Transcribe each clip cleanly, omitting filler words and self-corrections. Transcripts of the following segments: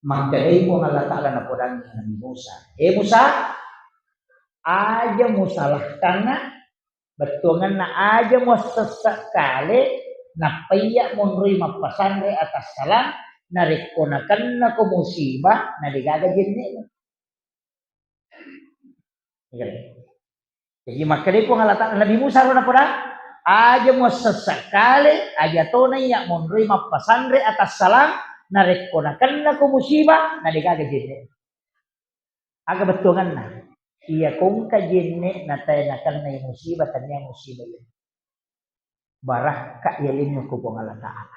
Magkairay mo nga lata na po ng Nabi Musa. Musa, aja mo salah ka na, betungan na aja mo sesakali, na paya mo nro'y mapasangre atas salam, narikonakan na ko musibah, na digagajin nila. Jadi magkairay po nga lata ng Nabi Musa ro na po na, aja mo sesakali, aja to na iya mo nro'y mapasangre atas salam, narikonakan na ko musibah, na digagajin nila. Aga betungan na. Iya kung kajinne na tayo nakan na yung musibah, tanya musibah yun. Barah kailin yung kupong alataan.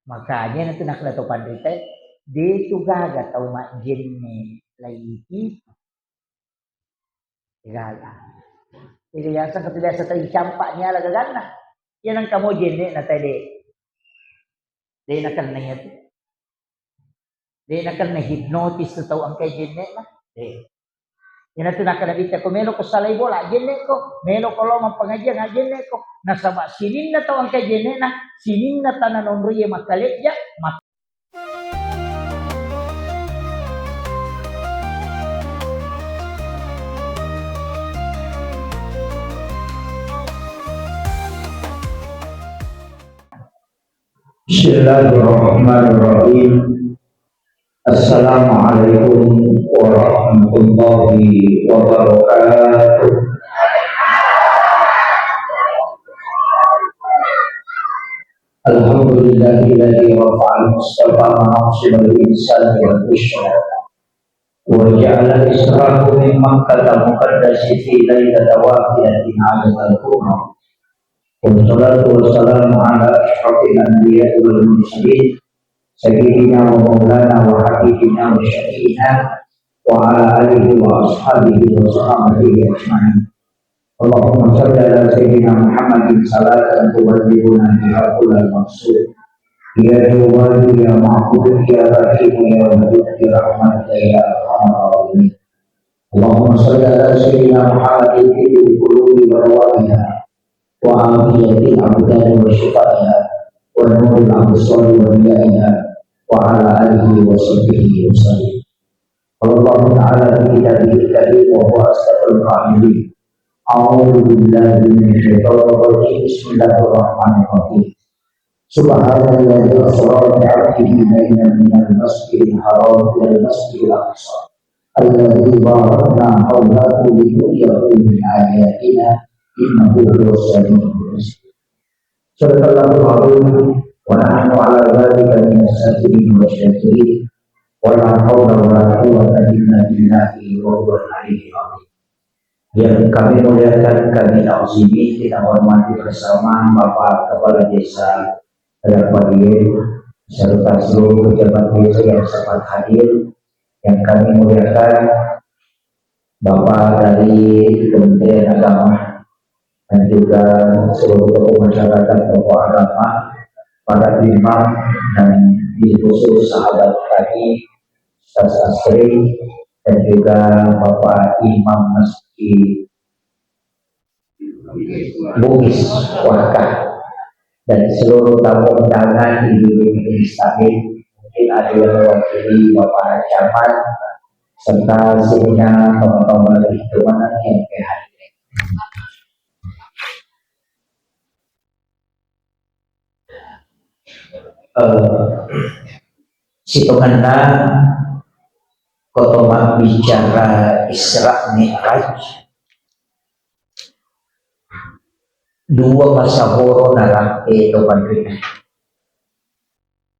Makanya na tinakla to pandrite, dito gaga tau majinne laiti. Gaga. Iliyasan katulad sa tayo campak niya lagagan na. Yan ang kamo jinne na tayo di nakan na yan. Di nakan na hypnotis na tau ang kay jinne na. Yan ang tinakalabit ko, melo ko sa laybo, ajinne ko, melo ko lo mapangadyan, ajinne ko, nasama, sinin na to ang kajinne na, sinin na tanan onroye makalit ya, Bismillahirrahmanirrahim. Assalamualaikum warahmatullahi wabarakatuh. Alhamdulillahilladzi rafa'al mustafa ma'asibal insani wal bushra wa ja'ala israhu min makkah muqaddasi fi lailatul waqi'atin 'alatal kubra. Wassalatu wassalamu ala asyrafil anbiya'i wal mursalin sayyidina wa maulana wa habibina wa syafi'ina wa ala alihi wa ashabihi wa sahbihi ajma'in. Allahumma shalli ala sayyidina Muhammadin salatan tuballighuna biha kullal maqsud. Ya Jawad ya Ma'bud ya Rahim ya Wadud ya Rahman ya Arhamar Rahimin. Allahumma shalli ala sayyidina Muhammadin fil qulubi wa rawa'iha wa afiyatil abdani wa shifaiha wa nuril absari wa niyaiha wa ala alihi wa sahbihi wa sallim. Allah Ta'ala fi kitabihil karim wa huwa asdaqul qa'ilin. A'udzu billahi minasyaitonir rajim. Bismillahirrahmanirrahim. Subhanalladzi asra bi 'abdihi lailan minal masjidil haram ilal masjidil aqsa alladzi barakna hawlahu linuriyahu min ayatina innahu huwas samiul basir. Sallallahu alaihi wa nahnu 'ala dzalika minas sabirin wasyakirin wa la haula wa la quwwata illa billahi wa huwal aliyyul azim. Yang kami muliakan, kami azimi, kita hormati bersama Bapak Kepala Desa Rapadien serta seluruh pejabat desa yang sempat hadir. Yang kami muliakan Bapak dari Kementerian Agama dan juga seluruh tokoh masyarakat, tokoh agama, para imam dan di khusus sahabat kami Ustaz Asri dan juga Bapak Imam Masjid Bugis Wakaf dan seluruh tamu undangan di Islami. Mungkin ada yang mewakili Bapak Camat serta semuanya teman-teman dari teman yang hadir. Sitonganna kotomak bicara Isra Mi'raj, dua masa horo narake topan rina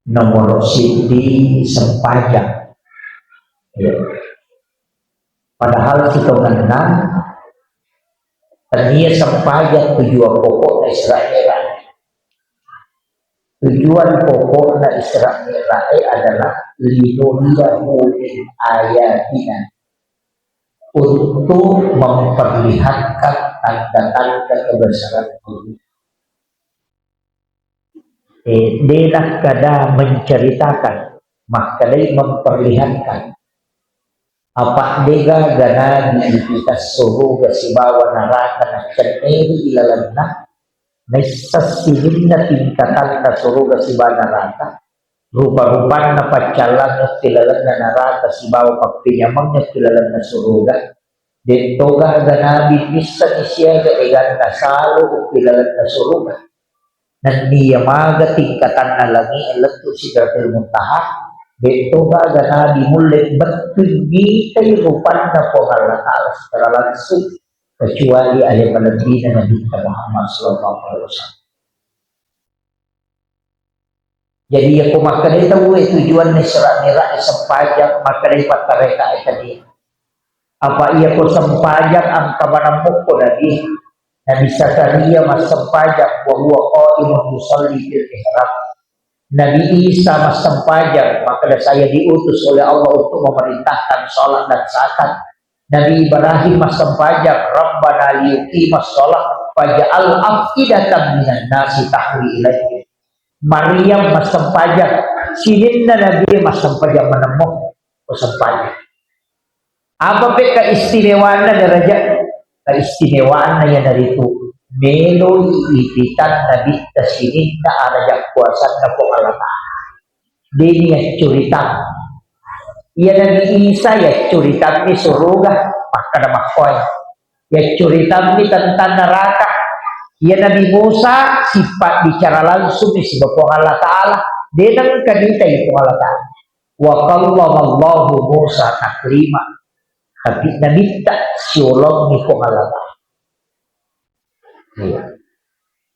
nomor sidi sepanjang ya. Padahal sitonganna tania sepanjang tujuan pokok Isra Mi'raj. Tujuan pokok Isra Mi'raj adalah linuriyahu min ayatina, untuk memperlihatkan tanda-tanda kebesaran Allah. Dia kada menceritakan, maka dia memperlihatkan apa dega gana di kita suruh gasibawa naraka na ceneri ilalanna naisasihin na tingkatan na suruh gasibawa naraka rupa-rupa na pacalan na tilalan na narata si bawa pagpinyamang na tilalan na suruga dito ga ganabi bisa ni siya ga egan kasalo o tilalan na suruga naniyamaga tingkatan na langi electo si Sidratul Muntaha dito ga ganabi mulit batugitay rupan na pangalakala secara langsung kecuali alih Nabi Muhammad SAW. Jadi aku makan itu tujuan ni serat nirak sempajak makan dapat mereka tadi. Apa ia ko sempajak ang kamanamuk ko lagi. Nabi Zakaria mas sempajak wa huwa qaimun yusalli fil ihram. Nabi Isa mas sempajak maka saya diutus oleh Allah untuk memerintahkan salat dan zakat. Nabi Ibrahim mas sempajak Rabbana liyuqimas shalah faj'al afidatan minan nasi tahwi ilaihi. Maryam mas sempajak sinin na Nabi mas sempajak menemuh sempajak. Apa pe keistimewaan na daraja keistimewaan na yan narito melo iipitan Nabi tasinin na arajak kuasa na pengalata dini ya curitan iya Nabi Isa ya curitan ni suruga maka na makoy ya curitan ni tentang neraka. Ya Nabi Musa sifat bicara langsung di sebab Allah Ta'ala dengan kadita itu Allah Ta'ala wa kallamallahu Musa taklima tapi Nabi tak siulong ni Allah Ta'ala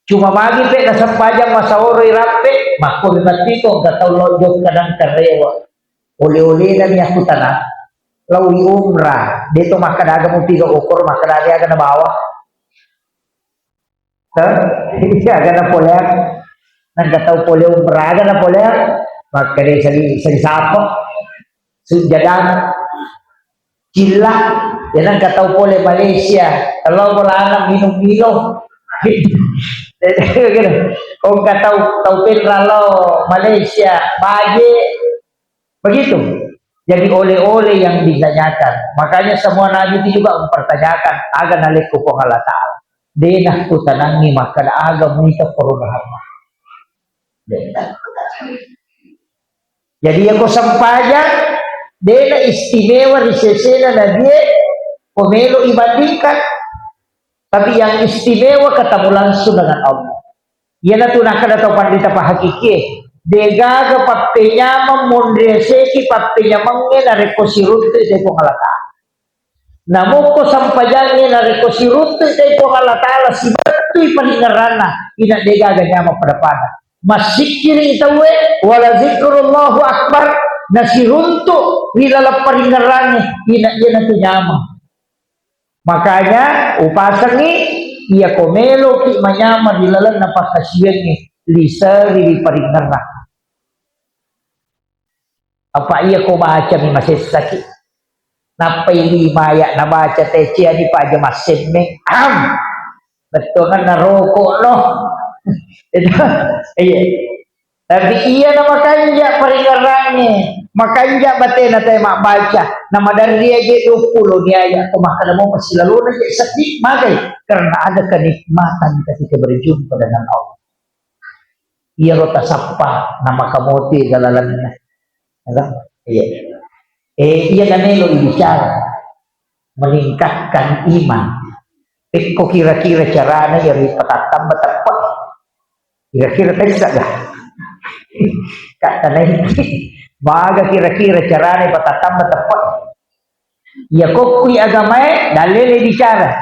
cuma bagi pe nasempajang masawori rape mako bimati ko gatau lojok kadang karewa oleh-oleh dan aku tanah lawi umrah dito makadaga mo tiga ukur makadaga na bawah agak na poler nagkataw po yung braga na poler magkari sa sapok sujadan cila yan ang kataw po le Malaysia kalau wala na minum-minum kung kataw taupin ralo Malaysia bagi begitu jadi oleh-oleh yang ditanyakan makanya semua nabi itu juga mempertanyakan agar nalik ko Allah Ta'ala denah ku tanangi maka agam nita perubahan. Jadi aku sempajak dena istimewa di sesena na dia pemelo ibadingkan tapi yang istimewa ketemu langsung dengan Allah. Ia na tunakkan atau pandita pahakiki dega ke papenya memondreseki papenya mengena rekosirunte de pengalata. Namun ko sampajangnya na rekosirunte de Allah Ta'ala si batu'y paningarana ina dega ganyama pada pada. Masikiri itawe wala zikrullahu akbar nasiruntu wilala paningarana ina ina tu nyama. Makanya upasangi ia komelo ki manyama dilalan napakasiyengi lisari di paringarana. Apa ia ko baca mi masih sakit? Napai lima ya nabaca tecia di paja masin me betul kan narokok loh itu iya tapi iya nama kanja peringarannya makanja batena tema baca nama dari dia je 20 dia ya kemakan mau masih lalu aja sedih makai karena ada kenikmatan ketika berjumpa dengan Allah iya rota sapa nama kamote galalannya iya ia namelo bicara meningkatkan iman. Kok kira-kira caranya yang patatam betapa? Kira-kira bisa gak? Kata nanti, baga kira-kira caranya patatam betapa? Ya kok kui agama dalil bicara.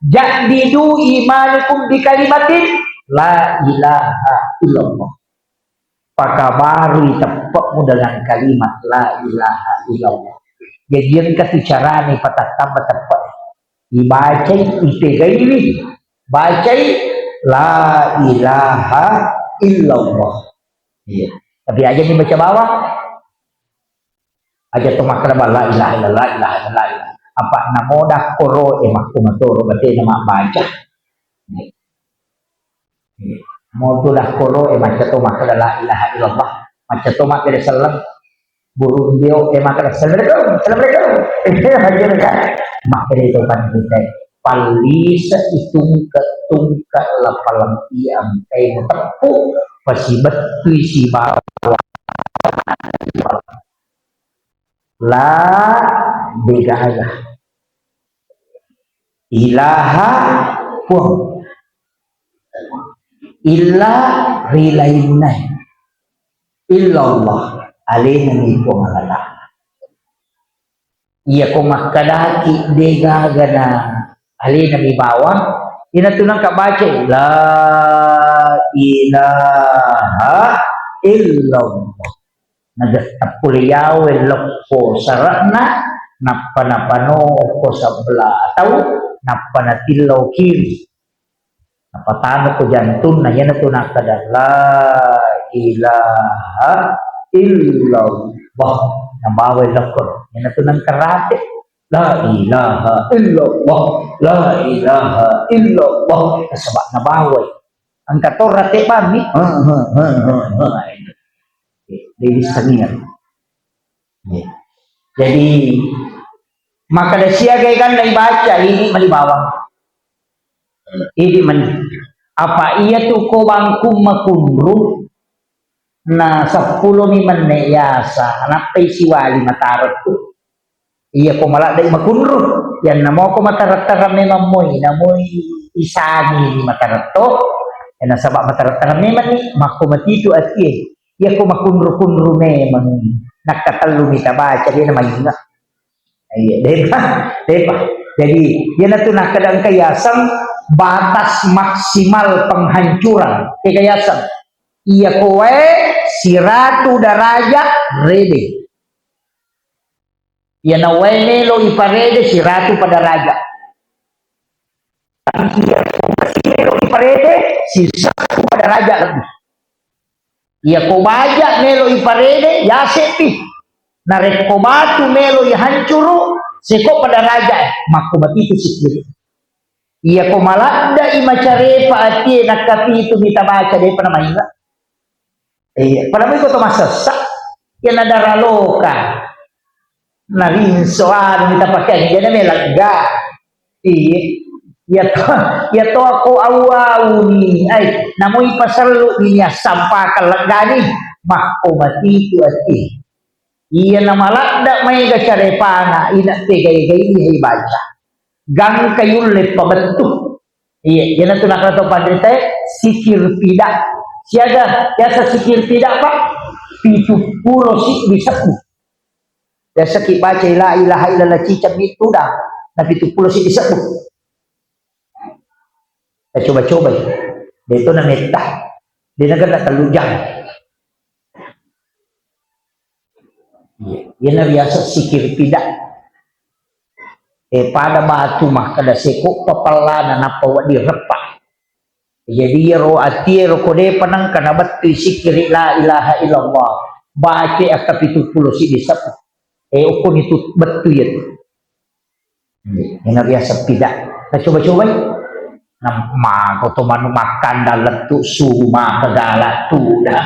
Jadidu imanikum di kalimatin la ilaha illallah. Pakabari tepakmu dengan kalimat la ilaha illallah. Jadi yang keticara nih patatam tepat. Dibaca itegairi, baca la ilaha illallah. Iya. Tapi aja nih baca bawah. Aja tuh makraba la ilaha illallah, la ilaha illallah. Apa namodah koro emak kumatoro berarti nama baca. Mau tu dah koro macam tu maka la ilaha illallah macam tu maka dia salam burung dia maka assalamualaikum maka dia tu kan kita palisa itungka lapalang iam kain tepu pasti betul si bawa La degaga. Ilaha pun. Illa rilainai. Illallah. Alina ni ko malala. Iya ko makadaki degaga na. Alina mi bawang. Ina tunang kabaca. La ilaha illallah. Nagtapuliyaw lokpo sarana napanapano ko sa blataw napanatilaw kiri napatano ko jantun na yan na tunakada la ilaha illallah nabawal lakon yan na tunang karate la ilaha illallah la ilaha illallah kasaba nabawal ang katorate ba mi dari senior. Jadi maka sia kan baca ini malibawang. Ini apa iya tuh ko bangkum makunru na 10 ni maneyasa anak si wali matarot tu. Iya ko malak dari makunru yan namo ko matarat-taram memang moy namoy isani ni matarot to. Yan nasabak matarat-taram memang ni makumatitu at iya. Ya ko makunru-kunru memang nakatalu kita baca dia nama ingat. Depa. Jadi dia tu nak kadang kayasan batas maksimal penghancuran kayasan. Ia kowe siratu derajat rede. Ia nawe melo iparede siratu pada raja. Ia melo iparede siratu pada raja lebih. Ia kobaja melo iparede ya sepi narek kobatu melo ya hancuru seko pada raja makobat itu sikit ia komalada imacare paati nakapi itu kita baca deh pernah main pada minggu to masasa yang ada raloka narin soal kita pakai jadi melaga ya to ako awawuni ay namoy pasalu niya sampa kalagani makomati itu ati iya namalakda may gacarepana ina tegay-gay niya baca gang kayulit pabentuk iya yan na nakarato padrite sikir tidak siaga yasa sikir tidak pak 70 bisa yasa kibaca la ilaha illallah cicam itu dah na 70 bisa coba-coba dia itu nametah dia nak telujang dia na biasa sikir tidak pada batu mah kada seko papalana napawa di repa jadi ro ati ro kode panang kana batu sikir la ilaha illallah baca akap itu puluh si disap ukun itu betul ya dia biasa tidak coba-coba nama kau tu manu makan dah letuk suma segala tu dah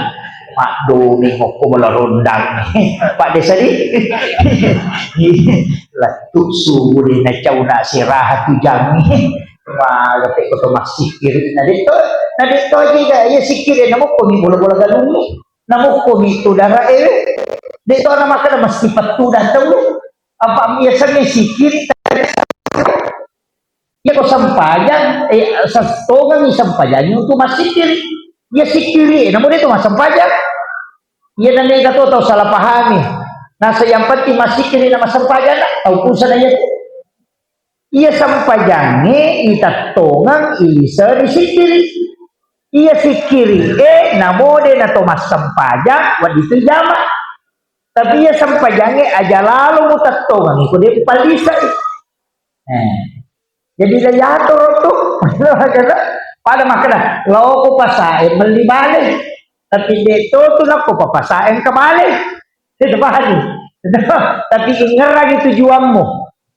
mak do ni ngoko melarundang pak desa ni letuk su ni nak cau nak sirah tu jam ni wah letak kau tu masih kiri nadi tu juga ya sikir nama kau ni bola-bola galung ni nama kau ni tu darah dia tu nama kena mesti patu dah tahu apa biasanya sikir ya kau sampajan sastogan ni sampajan itu masih kiri ya sikiri namun itu mas sampajan ya dan dia kata tahu salah pahami nah yang penting masih kiri nama sampajan tahu pusat aja iya sampajannya ita tongang isa di sikiri iya sikiri namun dia nato mas sampajan wad itu jama tapi ya sampajannya aja lalu mutat tongang itu dia palisa jadi dia jatuh tuh pada makna lo ko pasain meli balik tapi dia tuh nak ko papasain kembali itu paham tapi ingat lagi tujuanmu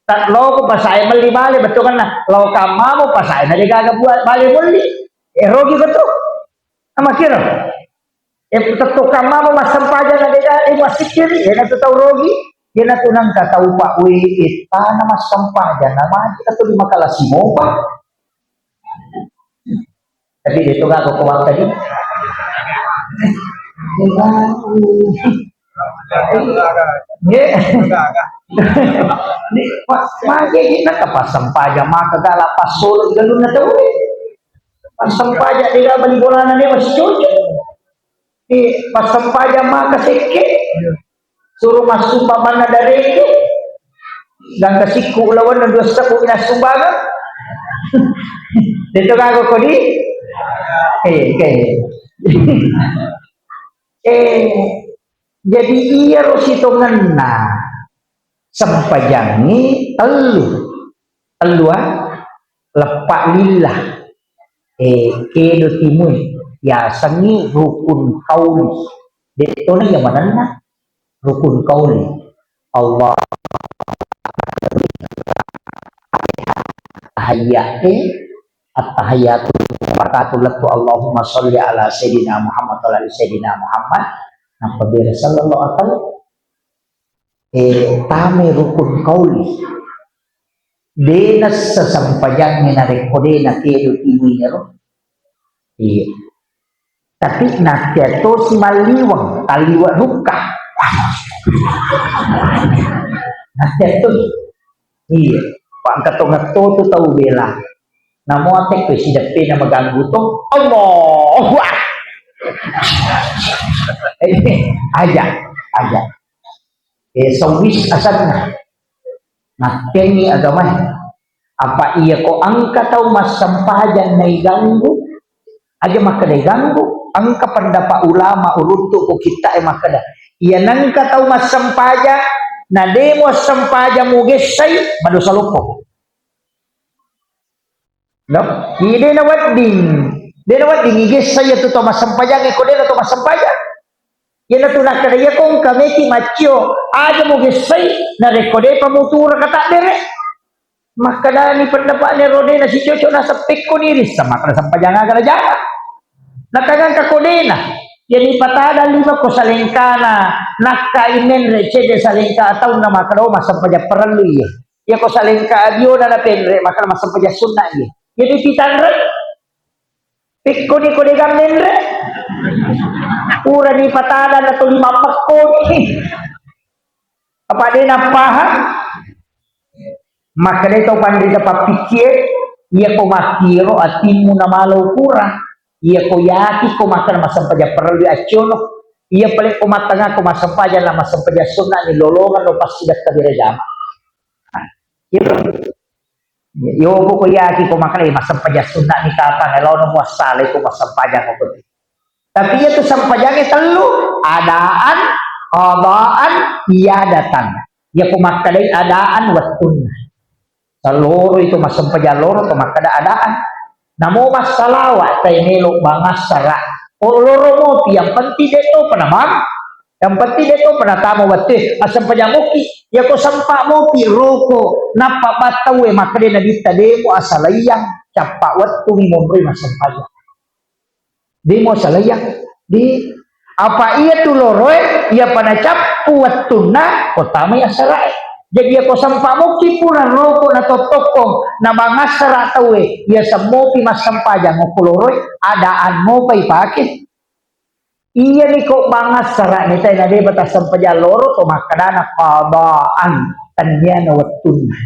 tak lo ko pasain meli balik betul kan lo kamamu pasain ada gagak buat balik meli rogi betul sama kira tetap kamamu masam pajak ada gagak masih kiri nak tahu rogi dia nak tunang kata upak wih nama sampah aja nama kita tuh di makalah si moba tapi dia tuh gak kekuat tadi Nggih. Ni magi kita kapasampaja maka gala pasol galun na daw. Pasampaja dila bali bola na ni mas cucu. Pasampaja maka seke. Suruh masuk mana dari itu. Dan kasiku lawan na dua sa ko inasumbagan. Dito ka ko di. Jadi iya rositongan na sampajangi elu lepak lillah kedo timun ya sangi rukun kauli dito na yamanan na rukun kauli Allah tahiyyati at-tahiyyatu barakatullatu Allahumma sholli ala sayyidina Muhammad wa ala sayyidina Muhammad apabila sallallahu alaihi wasallam tame rukun kauli denas sasampayang na rekode na kedo tiwinya ro tapi nakya to si maliwang taliwa ruka nakya to pak katong to tahu bela namo atek ko si dape na maganggu to Allah aja sawis asadna nakeni agama apa iya ko angka tau mas sampajan na iganggu aja makada iganggu angka pendapat ulama uruntu ko kita makada iya nangka tau mas sampajan na demo sampajan mo gesay madosa lupo no ide na wadding igesay to mas sampajan ko dela to mas sampajan yan na tunak kada iya kong kameti macho aja mo gesay na rekode pamutura kata dere makana ni pendapat ni rode na si Coco na sa pekko niris sama kada sampajanga kada jaga nakagang kakodena yani patada lima ko sa lengkana nakaimen recede sa lengka ataw na makadaw masampaja perlu ya ko sa lengka adio na penre maka masampaja sunna ye jadi pitanre pekko ni kodegam nenre ura ni patada na to lima makko ni apa dia nak paham maka dia tahu pandai dapat pikir ia ko makiro atimu na malau kurang ia ko yaki ko makan masampaja perlu aciono ia paling ko matanga ko masampaja na masampaja sunna ni lolongan lo pasti dak kabirejama yo ko yaki ko makan masampaja sunna ni kata ngelaw no muasale ko masampaja ko tapi itu sampajanya telu adaan qadaan iadatan ya ko makadai adaan wattun saloro itu masampaja loro to makada adaan namo masalawa tay nelo bangasara o loro mo yang penting dito panamam yang penting dito panatamo wate asampaja moki ya ko sampa mo pi roko napa batawe makade na dita demo asalayang capa wattu mi mombre masampaja demo salayang di apa iya tu loroe ia panacap wattuna kotame asarae jadi ako sampamo kipura roko na totokong na mga sara tawe ia samopi masampaja mo kuloroy adaan mo pay pakit iya ni ko mga sara ni tayo na di bata sampaja loro to makadana kabaan tanya na wattuna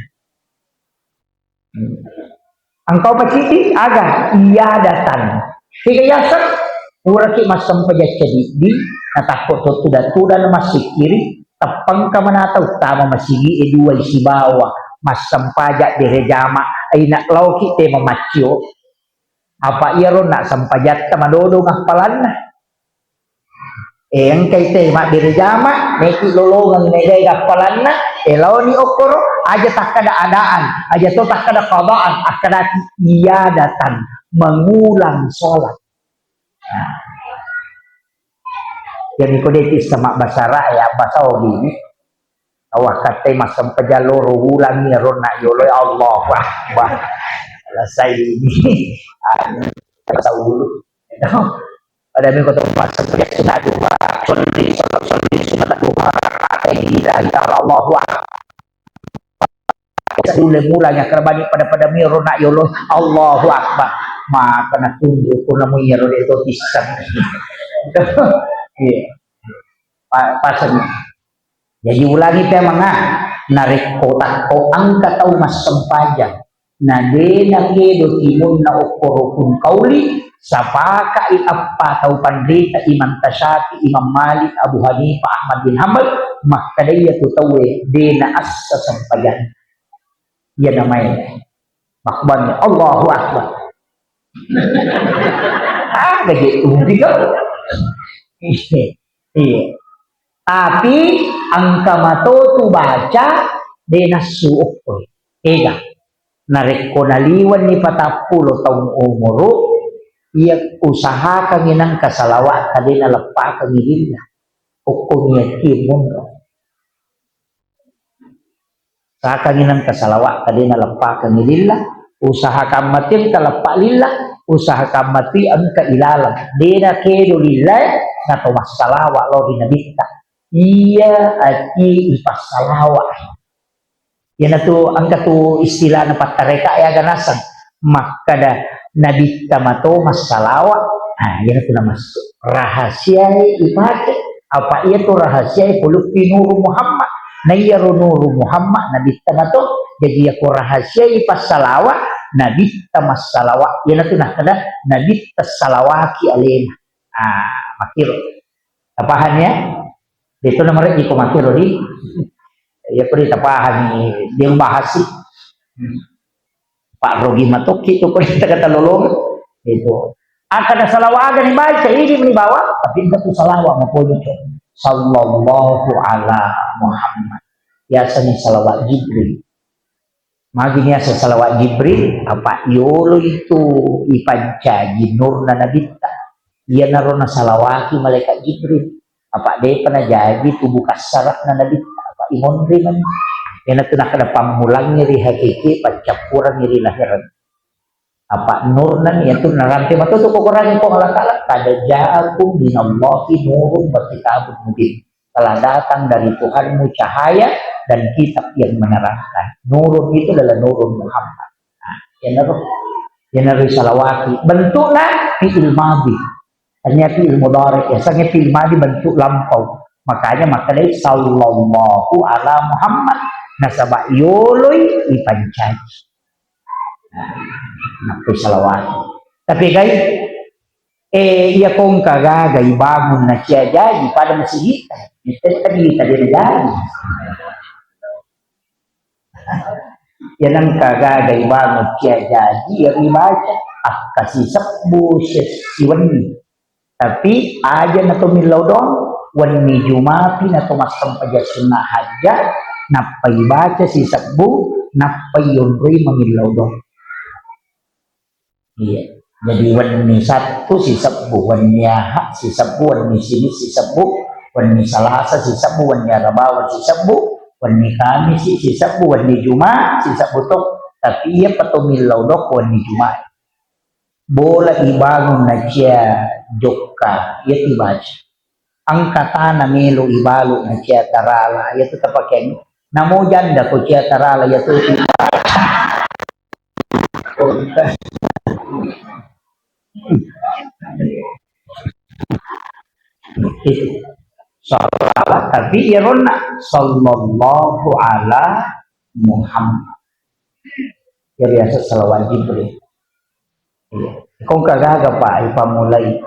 ang kau paciti aga iya datan higayasan uraki masampaja di natakot tuda na masikiri tapang ka manataw tama masigi edua isibawa masampaja direjama ay naklaw kite mamatyo apa iyaron na sampajat ka madodo ngakpalan na ang kay tema direjama neki lolongan negay ngakpalan na elaw ni okoro aja takada adaan aja to takada qadaan akada iyadatan mengulang sholat yang ikodetis sama basara ya bahasa gini awak kata masam pejalur ulang ni rona yolo Allah wah selesai ini bahasa ulu ada minggu tu bahasa sunat dua sunat dua ini dari Allah wah mulanya kerbani pada mirona yolo Allah akbar maka nak tunggu pun namu yolo itu tisang. Iya. pasanya. Jadi ulangi mga narik kotak ko ang kataw mas sampayang na de na kedo timon na okorokun kauli sa paka iappa taw pandita Imam Tasyati, Imam Malik, Abu Hanifah, Ahmad bin Hanbal makadaya tutawe de na as sa sampayan. Yan namanya makban Allahu Akbar. Gaji umbi ka. Iya. Tapi ang kamatoto baca de nasuok ko. Ega. Nareko naliwan ni patapulo taong umuro, iya usaha kang inang kasalawa kadi nalapa kang ilila. O kumiyati mundo. Usaha kang inang kasalawa kadi nalapa kang ilila. Usaha kang matil kalapa lila. Usaha kang mati ang kailalam. Di na kedo lila na tumasalawa lo rinabita. Iya at ipasalawa. Yan na to, ang kato istilah na patareka ay aganasan. Makada nabita mato masalawa. Yan na to na mas rahasia ipake. Apa iya to rahasia pulupi Nuru Muhammad. Nayaro Nuru Muhammad nabita mato. Jadi ako rahasia ipasalawa. Nabita masalawa. Yan na to na kada nabita salawaki alena. Makiro. Tapahannya. Dito na marin di ko makiro di. Ya peri tapahan ni dia bahas Pak Rogi Matok itu pun kita kata lolong itu akan salawaga ni baca ini menibawa tapi enggak tu salawat ngaponya sallallahu ala Muhammad biasa ni salawat Jibril magini asa salawat Jibril apa yolo itu ipanca jinur na nabita ia narona salawati malaikat Jibril apa dia pernah jadi tubuh kasarak na nabita imon riman yan na kada pamulang ngiri hakiki pagcapuran ngiri lahiran apa nur nan yan to naramte matuto ko kurangin ko alakala kada ja'akum minallahi nurun wa kitabun mubin telah datang dari Tuhanmu cahaya dan kitab yang menerangkan nurun itu adalah nurun Muhammad yan na salawati bentuknya fi'il madhi hanya fi'il mudhari ya sangnya fi'il madhi bentuk lampau. Makanya makalay sallallahu ala Muhammad nasaba yoloy ipancaji. Naku salawat. Tapi guys, iya kong kagagay bangon na siya jadi pada masih kita. Tadi jadi. Yan ang kagagay bangon siya jadi yang ibaca kasi sakbo siwan ni. Tapi aja na tumilaw doon. Wani Jumati na tumasang paja sunnah hajja napay baca si sakbu napay yunroy mangilaw dong. Iya. Jadi wani satu si sakbu wani aha si sakbu wani sini si sakbu wani salasa si sakbu wani arabawan si sakbu wani kamis si sakbu wani Jumat si sakbu tok tapi ia patumilaw dok wani Jumat. Bola ibangon na siya jokka ia dibaca. Ang kata na melo ibalo na siya tarala yato tapaken namo janda ko siya tarala yato salawat tapi irona sallallahu ala Muhammad ya biasa salawat Jibril kung kagaga pa ipamulay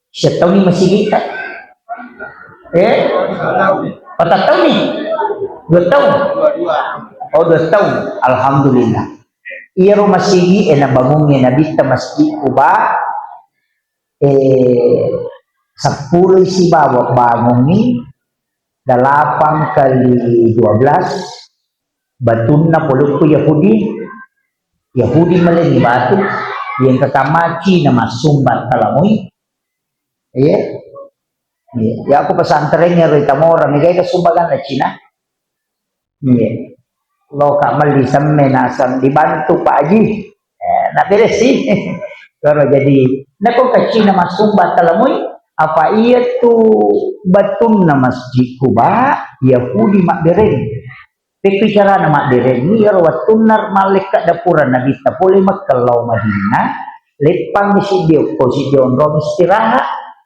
siya tahu ni masih kita patah tahun ni 2 tahun oh 2 tahun alhamdulillah iya rumah sigi nabangunnya nabita masjid Kuba 10 si bawah bangun ni 8 kali 12 batun na puluk ko Yahudi malini batu yang kakamaci nama sumbat kalamoy ya aku pesantrennya rita mo orang ni kasumbagan na Cina lo kak malisam menasam dibantu Pak Haji nak beres sih kalau jadi nak kok ke Cina masumbat kalamoy apa iya tu batun na masjid Kuba Yahudi mak beren bicara nama diri ni rawat tunar malaikat dapuran Nabi tak boleh makkalau Madinah lepang ni si Dio, ko si Dio ron istirahat,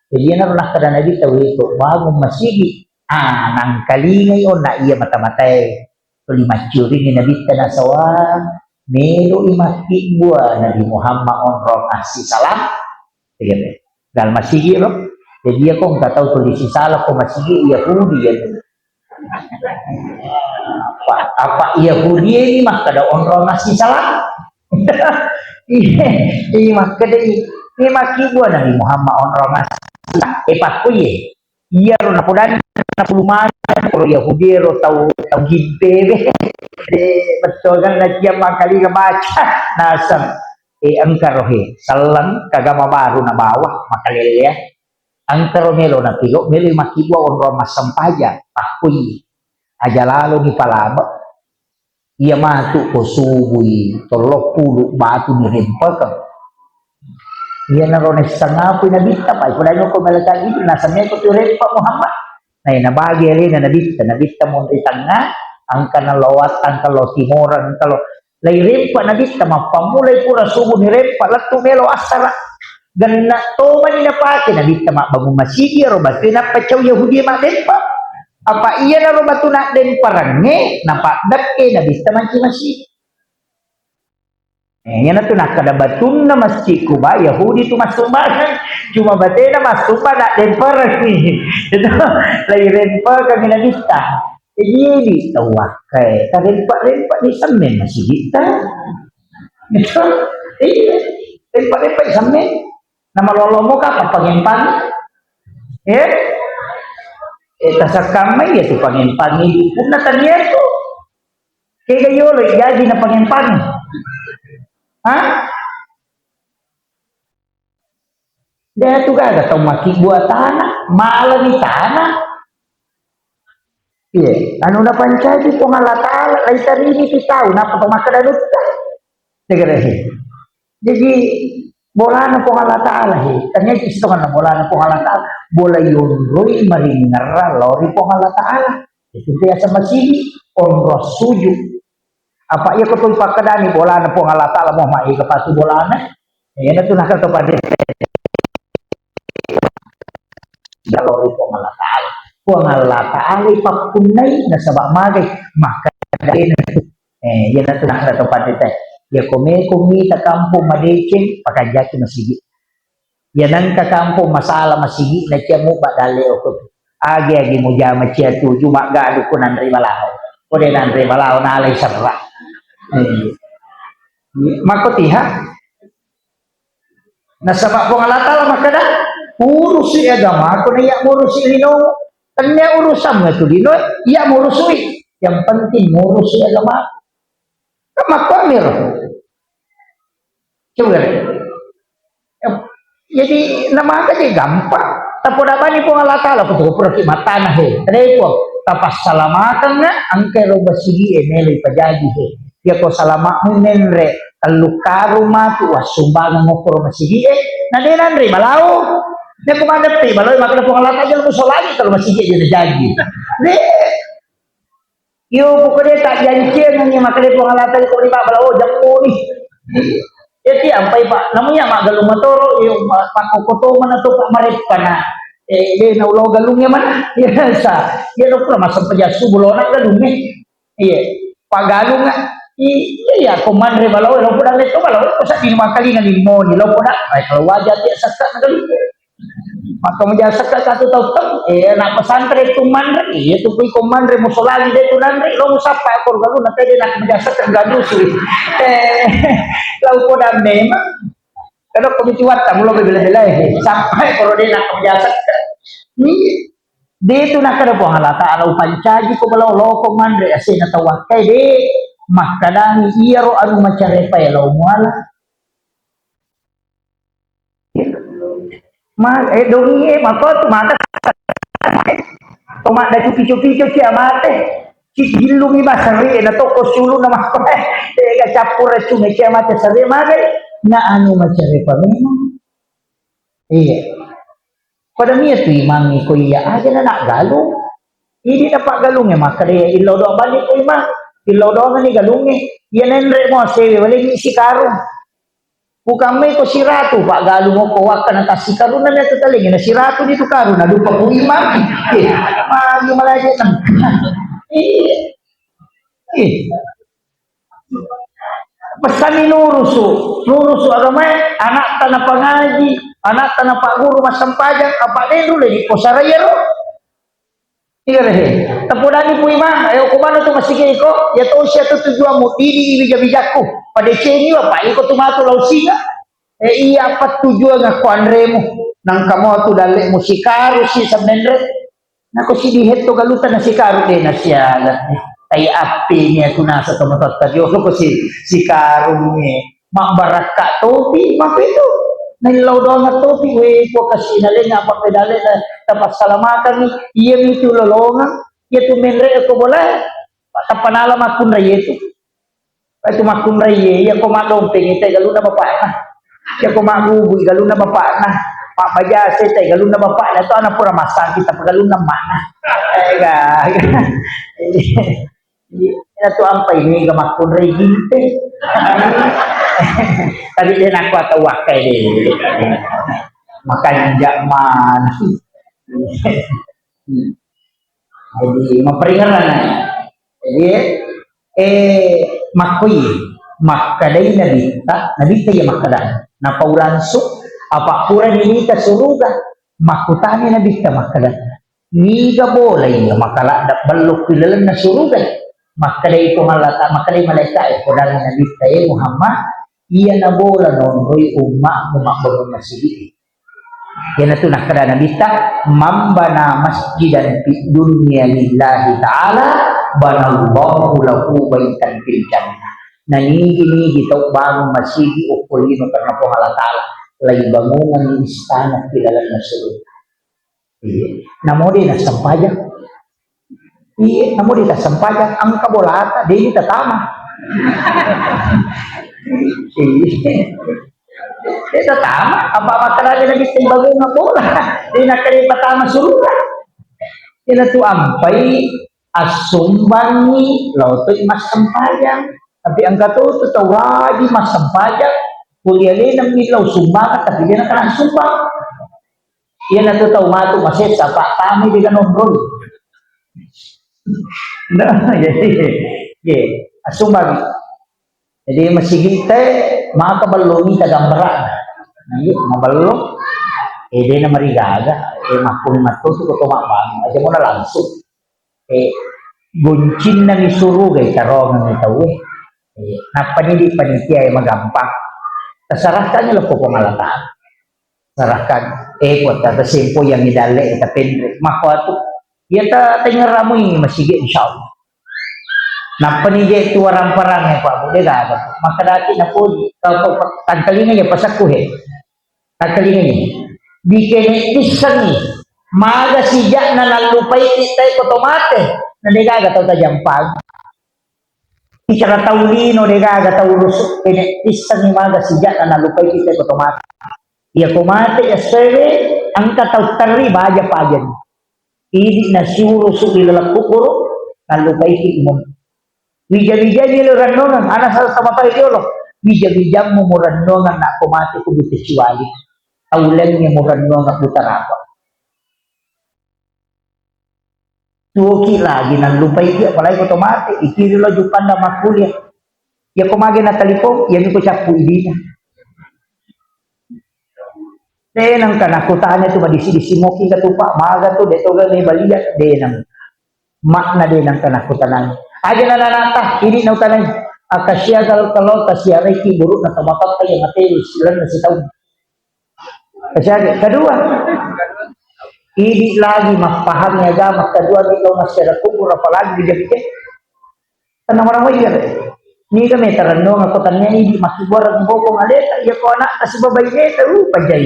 jadi na nak kada nabi tahu itu, bago masigi, nang kalingay on na iya mata-matay, tuli macuri ni nabi na sawang, melo imaki gua Nabi Muhammad on ron asih salam, sige, dal masigi ron, jadi ako nggak tahu tulis si salah ko masigi Yahudi ya. Apa Yahudi ini mah kada on ron asih salam. Ini mah kada ini maki gua Nabi Muhammad on ron asih. Pakku ye. Iya ro na pudan na puluman pro Yahudi ro tahu gimpe betul kan na tiap kali baca nasam angkar rohe salam kagama baru na bawah makalele ya angkar melo na tilo melo makibwa on roma sampaja pakui aja lalu di palaba ia matu ko subui tolok pulu batu ni rempaka ia narone sangapu na bitta pa ipudanyo ko malakan itu nasamnya ko rempa Muhammad na nabagi ali na nabitta mo di tanga angka na lawatan kalau timoran kalau lay rempa nabitta mapamulay pura subo ni rempa latu melo asara ganna to man inapake nabitta ma bangun masigi ro batu na pacaw Yahudi ma rempa apa iya na ro batu na den parange napadak nabitta man masigi yan na ito nakadabatun na masjid ko ba Yahudi ito masumbahan cuma bate na masumba na den parang ito layren pa kami nabista jadi tawak kay rempa di samen masih kita ito rempa di samen na malolomo ka kapagimpan tasakamay ito pagimpan hindi po na tanya ito kaya kayo jadi na pagimpan dia tu kan ada maki buat tanah, malam di tanah. Iya, anu na pancadi po ngalatala, ay sarili ti tao, napapamakadanot ka. Segera jadi, bola na po ngalatala Tanya isto ka na bola na po ngalatala. Bola yun, roy marinara, lori po ngalatala. Itu dia sama sini, onros suju. Apa iya ko pakadani bola na po ngalatala mo mai kapatu bola na yan na to nakatupad dalori po ngalatala ipapunay na sabak magay makadain yan na to nakatupad ya kumita kampo madeceng pakajaki masigi yan ang kakampo masala masigi na siya mo badali o agi mo jama siya tu cuma gado ko nanri malaw o de nanri malaw na alay sarra makotiha nasabak ko ngalatala makada urus si agama ko na iya urus si lino kanya urusan nga to lino iya urusui yang penting urus si agama kamakpamir coba jadi nama aja gampang tapi dapat ni po ngalatala ko to pro kimatana trepo tapas salamatan na angke ro basigi emeli pajagi ya ko salamat mo menre kalukaro matu wasumbangan mo pro masigi na denan re balao ne kumandat te balao makala po kalata jel mo solagi kalau masigi dia jadi ne yo pokoknya tak janji ni makala po kalata ko ni balao jampo ni jadi ampai pak namanya mak galung matoro yo pakokoto mana to pak marep kana na ulo galungnya mana ya sa ya no pro masam pejasu bulona galung ni iya pagalung iya komandre balau lo pudak leto balau usah 5 kali na limo ni lo pudak ay kalau wajah dia sakat na gali maka menjadi sakat satu tahun nak pesantren tu mandre iya tu pi komandre musolali de tu nandre lo musapa por galu na tede nak menjadi sakat galu su lo pudak memang kalau komisi watam lo bela-bela sampai kalau dia nak menjadi sakat ni dia tu nak kada po halata ala pancaji ko balau lo komandre asina tawakai de makadani iya ro anu macare pa lo muala dongi makot mata tomat da cupi-cupi cuci amate ci gilumi basari na to ko sulu na makot ga capur cunge ci amate sare magai na anu macare pa memang iya pada niya tu imami ko iya aja na galung ini dapat galungnya makare ilo do balik ko imam Ilo doang ni galungi, yan enre mo si wali si karong. Bukan may ko si Ratu, Pak Galu mo ko wakan ang kasi karunan na tataling na si Ratu dito karuna lupa po imam. Magi malaja nang. Eh, basta nuruso agama anak tanah pangaji, anak tanah pak guru masampajang apa dulu di posarayero. Iya deh. Tapodani po imam, ayo kumano to masige ko, ya to siya to tujuan mo didi bija-bijaku. Pada ceni wa pa iko tumato law singa. Iya pat tujuan nga kuanre mo nang kamo to dali mo si karo si sabnendre. Nako si dihet to galutan na si karo din na siya. Tay api niya to nasa tumatot ka Diyos ko si karo ni mabaraka topi mapito. Nailaw daw nga topi, we po kasi nalin nga papedali na tapasalamatang iya mi tulolongan, iya tumenre ako bola, tapanala makun raye itu. Ay tumakun raye, iya ko madompeng ite galo na bapak na. Iya ko magugoy galo na bapak na. Pak Bajase ite galo na bapak na to ana pura masang kita pagalo na mana. Ega. Ina to ang paini gamakun raye ginte. Tadi dia nak kuat wakai dia makan jakman jadi memperingatkan jadi makui makadai nabita ya makadai na paulanso apa kurang ini ka suruga makutani nabita makadai ni ga boleh ya makala dak balok kilalan na suruga makadai ko malata makadai malaikat ko dalam nabita ya Muhammad iya na bola nonroy umma mumakbagon masjid. Yan na ito nakada na bita, mambana masjidan fi dunya lillahi ta'ala, banallahu lahu baitan fil jannah. Nanigi-nigi tau bangun masjid o kulino karena po halatala, lay bangungan ng istana kilalan na surut. Namodi na sampayan. Iya, namodi na sampayan. Ang kabolata, di kita tama. Itu tama, apa makarali lagi timbangan na bola. Di nakari patama surura. Ila tu ampay asumbangi lautoy mas sampayang. Tapi ang katuto tawadi mas sampayang. Kuliali ng ilaw sumbangat tapi dia nakarang sumbang. Yan na to tawmato maset sa patami di ganon bro. Nah, jadi asumbang. Jadi masigit mga kabalongi tagambara. Ayo, mabalong. Di na marigaga. Makun matuto ko tumabang. Aja mo na langsung. Guncin na ni surugay karongan ni tawe. Napanili-panitia magampang. Tasarahkan nyo lang po pangalataan. Sarahkan. Kung tatasimpo yung nidali, itapindre. Makwato. Yata tingara mo yung masigit, insyaAllah. Napanigay ito warang-parang pa mo dila maka dati na po tagkalingan niya pasakuhe tagkalingan niya di kinitisan ni maga siya na nalupay kita otomate na digaga tao tajampag isara taulino digaga tao lusok kinitisan ni maga siya na nalupay kita otomate iya kumate ya sere ang kataw tari baja pajan hindi na suro suki lalakukuro nalupay kita Bija-bija nilo ranongan, anak sama tayo yolo. Bija-bija mo ranongan na kumati ko buti siwali. Aulan niya mo ranongan butarapa. Tuki lagi ng lupay dia, palay ko tomate, ikirilo jupan na makulya. Ya kumagi na talipong, yan ko siya puidina. Denang kanakutaan ito, madisi-disi mo katupa, maga to, deto gani baliat, denang. Mak na denang kanakutaan. Aja na nanata, ini na utanay. Akasya kalau kasya reiki buruk na tabakat kayo materi silan na si taon. Kasya kedua, ini lagi mapaham niya agama kedua di kau masyarakat kubur apalagi bijak-bijak. Tanang orang wajir. Ni kami taranong ako tanya ini makibuar ang bokong aleta ya ko anak kasi babay neta pajay.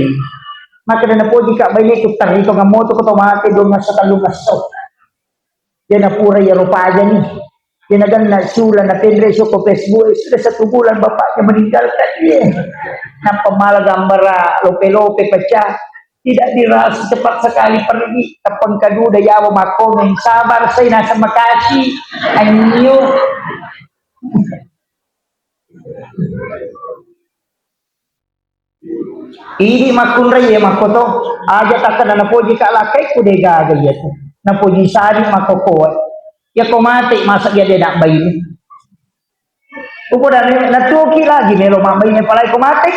Maka na po di ka bay neta tarito nga moto ko tomate do nga sa talungaso. Yan na pura ya rupa aja nih. Tinagan na sula na penresyo ko Facebook, sudah 1 bulan bapaknya meninggalkan dia. Napamalag ang mara, lope-lope pa siya. Tidak dirasa cepat sekali pergi. Kapag kaduda yawa makomen, sabar saya nasa Makati. Anyo. Ini makunray makoto aja takkan na poji ka lakay ko de gaga yato. Na poji sari makokoy. Ya ko mati masa dia nak bayi ni. Upo dan natuki lagi melo mamay ni palay ko mati.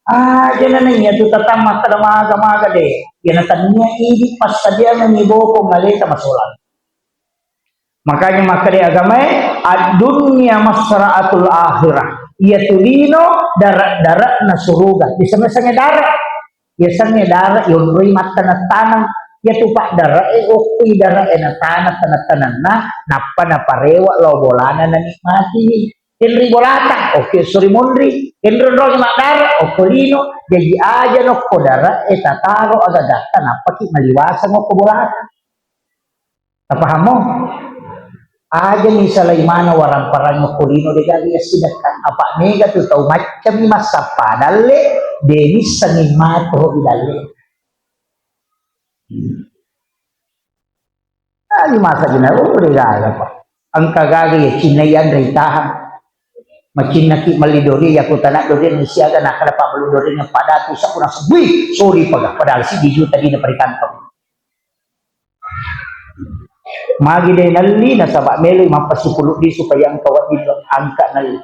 Aja na niya tu tatang maga de. Yan tanya ini pas sadia nangibo ko ngalita masulan. Makanya makade agama dunia masraatul akhirah. Ia tulino darat na suruga. Di sama-sama darat. Biasanya darat yung rimat tanang ya tupak darat ukui darat na tanat na napa na parewa lo bolana na nikmati. Henry bolata, oke sorry mondri. Henry ro mak darat okolino jadi aja no ko darat tataro aga data napa ki maliwasan ko bolata. Paham mo? Aja misalnya mana warang parang makulino de gali sidakan apa nega tu tau macam ni masa padalle deni sangin mato bidalle. Ani masa gina de gali apa. Angka gali ya cinayan ritahan. Macin naki malidori ya kutanak dori ni siaga nak kada pa malidori ng pada tu sa kuna sabui sorry padahal si diju tadi na perikantong. Magi day nali na sabak melo mapasipulot di supaya ang kawat dito angka nali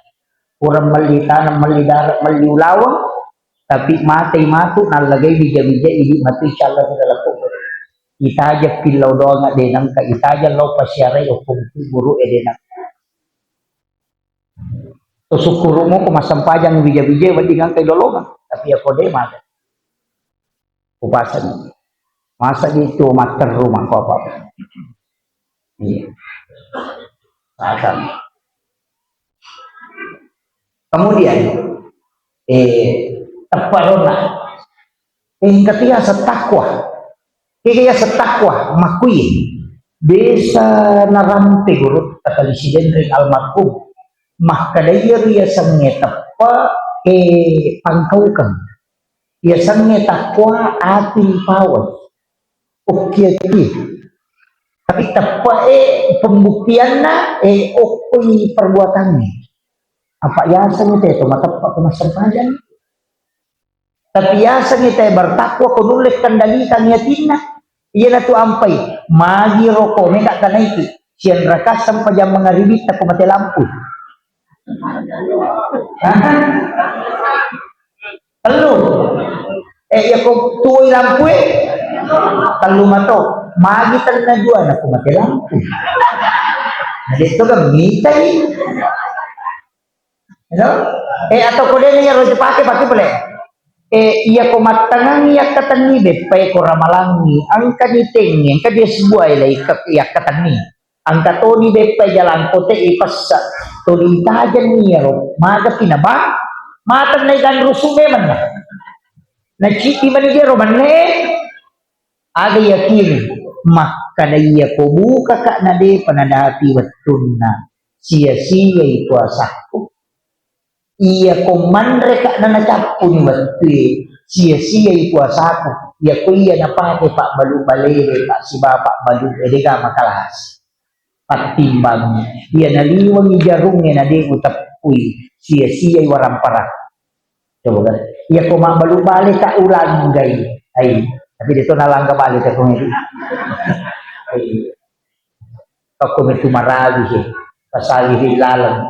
kurang malita ng malidara maliulawang tapi matay matu nalagay bija-bija idi matu inshallah dalam kubur itaja pilaw doang nga denang ka itaja law pasyaray o kung guru denang to sukuro mo kumasampajang bija-bija wadingan kay lolongan tapi ako de mata upasan masa dito mater rumah ko apa. Iya. Kemudian taparona ketika setakwa makui desa narante gurut kalisiden ring almarhum makadaya ria sange tapa pangkaukan ia sange takwa ating pawat oke tapi tepat pembuktian na okoy perbuatannya apa yasan itu mata kemasampajan tapi yasan itu bertakwa kunulis kendalikan yatina iya na tu ampai magi roko mega kanaiki sian rakas sampai jam mengaribit tak mati lampu telu ya kok tuoi lampu telu mato magi na dua na kumati lampu. Nah, itu kan mitai. You know? Atau kode niya ro pakai boleh. Iya kumatangan iya katani be pay ko ramalangi ang kaniting ang kadies buay lay iya katani. Ang katoni be pay jalan kote ipasa tulita jan niya ro maga pinaba matan na ikan rusume man na. Na chiki man niya ro man ada yakin makadaya ko buka ka na de panadati wattunna sia-sia puasaku iya ko manre ka na natapun wattu sia-sia puasaku ya ko iya napate pak balu balere pak si bapak balu edega makalas patimbang iya naliwang ijarungnya na de utapui sia-sia warampara coba iya ko mabalu bale ka ulang gay ay tapi dito nalangga balik ako ngayon. Ako may tumarawi siya. Pasali hilalang.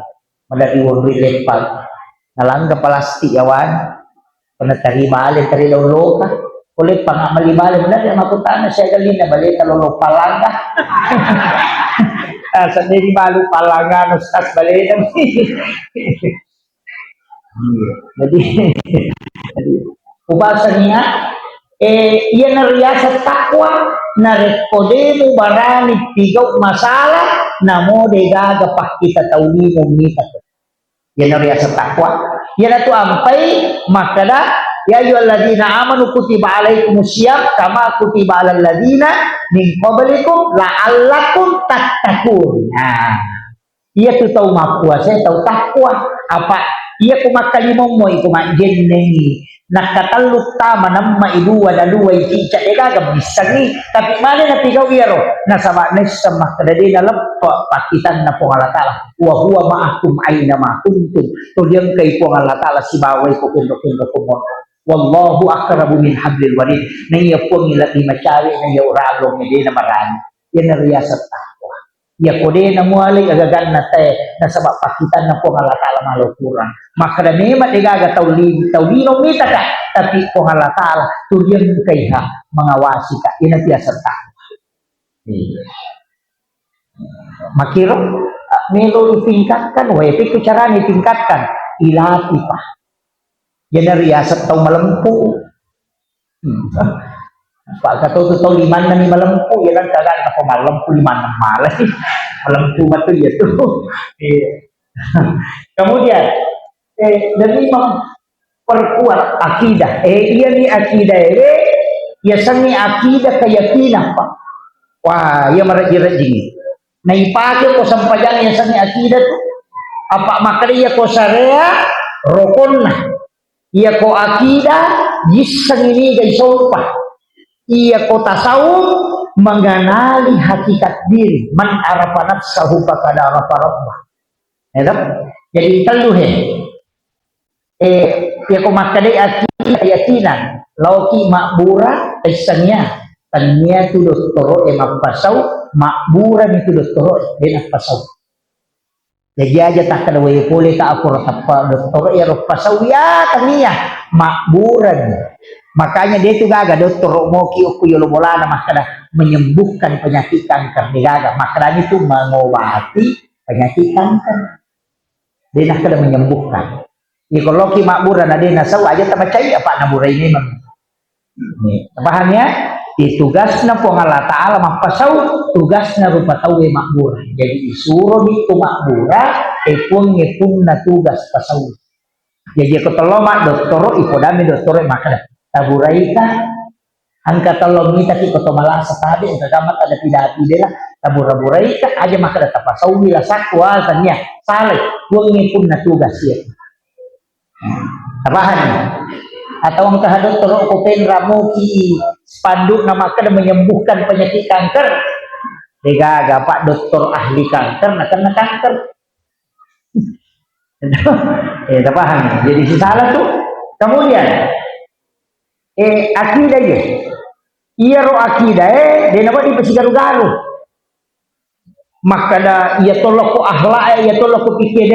Madaliwang rilepag. Nalangga palasti yawan. Panatari balik, tari lolo ka. Kulit pa nga malibali. Madali mapunta na siya galin na balita lolo palanga. Sa nili malu palanga. Nustas balita. Jadi, ubasa niya. Ia nariasa takwa na rekode mo barani tigaw masalah namo de gaga pakita tauli mo mita ia nariasa takwa ia na tu ampai makada ya ayyuhalladzina amanu kutiba alaikumusiyam kama kutiba alal ladzina min qablikum la'allakum tattaqun. Nah ia tu tahu mapuasa tahu takwa apa ia kumakalimo mo ikumajen nengi nakatalut tama ng maiduwa na luway kicha gagam bisagi tapi mana na pigaw iyaro nasama na sa makadali na lampa pakitan na po alatala wa huwa ma'akum aina ma kuntum tulyang kay po alatala si baway ko kindo po wallahu akrabu min hablil warid na iya po ngilati masyari na iya uralong hindi na marami yan na riyasat takwa iya po din na muali agagan na te na sa pakitan na po alatala malukuran makadami matigaga tawlinong mita ka tapi po alatala tulyang kay ha mga wasi ka yan na riyasat takwa makiro melo itingkatkan wepi ko cara itingkatkan ilati pa yan na riyasat tau malampu pagkatuto tau liman na ni malampu yan ang kagaan ako malampu liman ng malay malampu matu ya tuh kemudian dari memperkuat akidah iya ni akidah ya sani akidah keyakinan pak wah ya meraji-raji naipake ko sampayan ya sani akidah tuh apa makanya ko syariah rokon na iya ko akida yisang ini guys sopa iya ko tasawuf mengenali hakikat diri man arafa nafsahu faqad arafa rabbah jadi teluhe iya ko makadai akida keyakinan lauki makbura isanya tanya tu doktoro mapasau makbura itu doktoro pasau jadi aja tak kada way boleh tak aku apa dokter ya pasau ya tania makburan makanya dia itu gaga dokter mau kiuku yolo bolana makanya menyembuhkan penyakit kanker dia gaga makanya itu mengobati penyakit kanker dia nak kada menyembuhkan ya kalau ki makburan ada nasau aja tak percaya apa nabura ini memang paham ya tugasnya po Allah Ta'ala mapasau tugasnya rupa tawe makbura jadi disuruh itu makbura pun na tugas pasau jadi ako talomak doktoro ipodami doktoro makada taburaika angka talomita ki koto malasa tabi ang kagamat ada pidati dela tabura-buraika aja makada tapasau bila sakwa tanya saleh pun na tugas ya tabahan atau ang kahadot tolong kopen ramu ki spanduk nama kada menyembuhkan penyakit kanker dega pak dokter ahli kanker nak kena kanker paham jadi si salah tuh kemudian akidah ya iya ro akidah dia nama di pasigaru-garu makada iya tolok ko ahla iya tolok ko pikir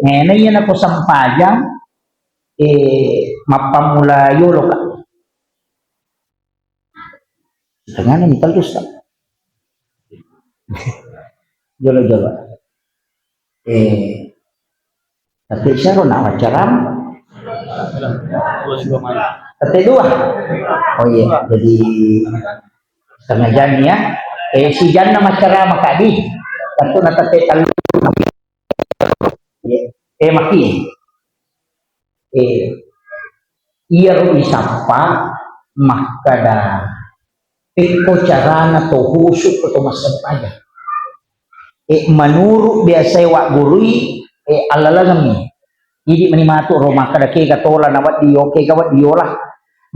nah iya na ko sampajang mapamula yolo ka tengah nih minta terus jolo tapi saya nak acara tapi dua oh iya jadi setengah jam ya si jan nama acara makadi tentu nak talu maki iya isapa makada iko carana to husuk to masam aja manuru biasa wa gurui alalagami jadi menimatu roma kada ke gatola nawat dio ke gawat diolah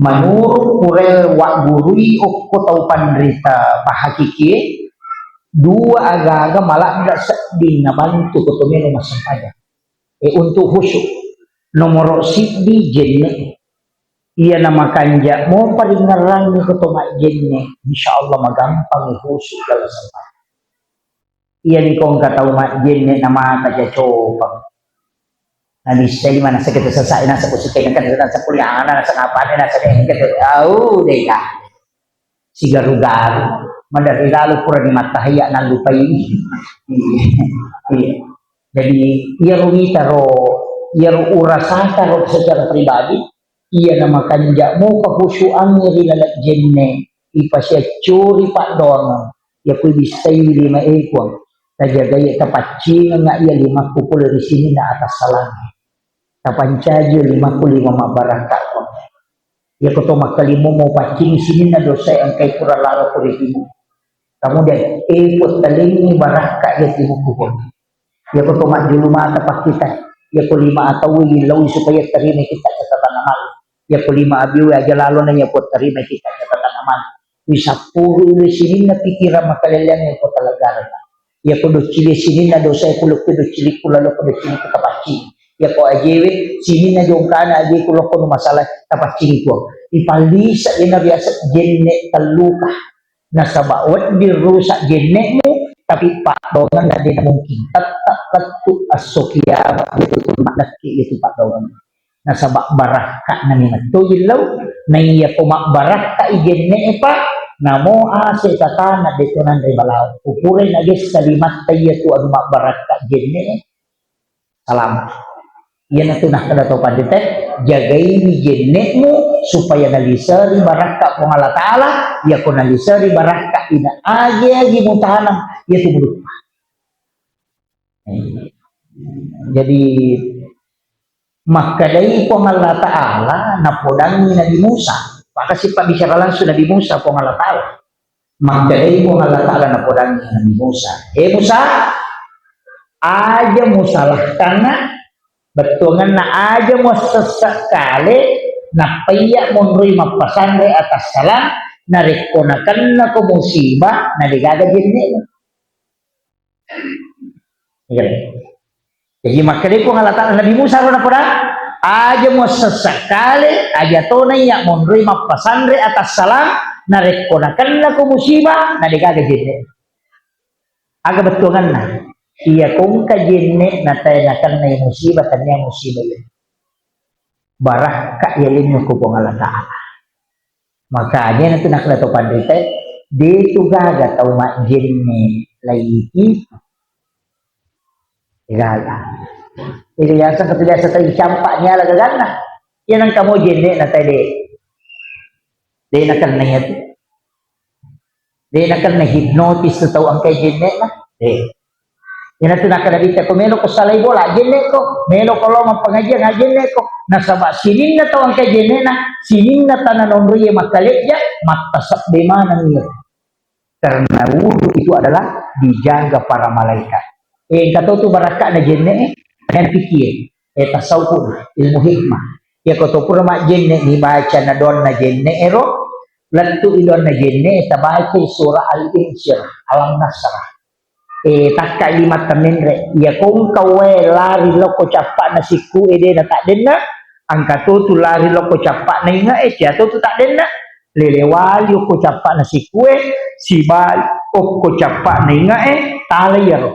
manuru kurel wa gurui okko tau pandrita pahakiki dua aga-aga malah ndak sedih nabantu to meno masam aja untuk husuk nomor sidi jenne iya nama kanja mau paling ngerang ni ketomak jenne insyaallah magampang husuk dalam sempat iya ni kong kata umat jenne nama kaja coba nanti saya mana sakit selesai nasa kusikai kan nasa kuliah nasa apa nasa dengket au deka si garu-garu mandari lalu pura di matahaya nan lupa ini jadi iya rumita ro ia urasakan roh secara pribadi ia nama kanja mau kehusuan ri lalat jenne ipasya curi pak dono ya ku bisa 5 ekor tajaga ya tapacing nga ia 50 dari sini na atas salang tapancajo 55 mabarakat ya ko to makalimo mo pacing sini na dosa ang kay pura laro ko rimo kemudian ikut talingi baraka ya timu kuhon ya ko to majulu mata pakita ya ko 5 atau ilaw supaya terima kita catatan amal ya ko 5 abiw aja lalo na ya po terima kita catatan aman bisa puro di sini na pikiran makalalang ya po talaga ya ko do chili sini na do sa ko do chili ko lalo ko do chili ko tapachi ya ko ajewe sini na yung kana aje ko ko masalah tapachi ko ipalisa ina biasa jenne taluka na sa bawat birusa jenne mo tapi pak dongan na din mungkin tetap ketu asokya itu maknaki itu pak dongan nasa baraka na ni to ilaw na iya ko makbaraka ijenne pa namo ase kata na dito nan ribalaw upurin na gis kalimat tayo to ang makbaraka jenne salam yan na tunah kada to pandite jagay ni jenne mo supaya nalisari baraka ko Allah taala ya ko nalisari baraka ina agi mo tahanang ya tumulog pa jadi makadai po Allah Ta'ala na podang ni Nabi Musa kasi pabicara langsung Nabi Musa po Allah Ta'ala makadai po Allah Ta'ala na podang ni Nabi Musa Musa aja mo salah tangan betungan na aja mo sesekali na paya mo rin mapasandre atas salam na rekonakan na ko musibah na digagajin niya jadi makanya kung halata Nabi Musa na po aja mo sesekali aja tunay ya mo rin mapasandre atas salam na rekonakan na ko musibah na digagajin niya aga betungan na iya kung kajinne na tayo nakan na yung musibah kanya musibah yun barah kailin yung kupong alataan makanya na tunakla to pandite dito gaga tau majinne laiki gaga iliyasan ketiga sa tayo campaknya lagagana yan ang kamo jinne na tayo di nakan na yun di nakan na hypnotis na tau ang kay jinne na yan ang tunakanabita ko, melo ko salay bola, jene ko, melo ko lo mapangajian, jene ko, nasaba sinin na tawang kay jene na, sinin na tanan onriye makalikya, matasap di mana niyo. Karena wudu itu adalah dijaga para malaikat. Kata tu baraka na jene, yang pikir, tasawuf, ilmu hikmah. Ya kata pura mak jene, ni baca na doon na jene, lantu ilon na jene, tabaca surah al-insyirah, alam-nasrah. Tak kalimat temenre ya kung kawe lari loko capak na siku ede na tak denna angka tu lari loko capak na inga jatuh tu tak denna lelewali ko capak na siku si bal ko capak na inga talayar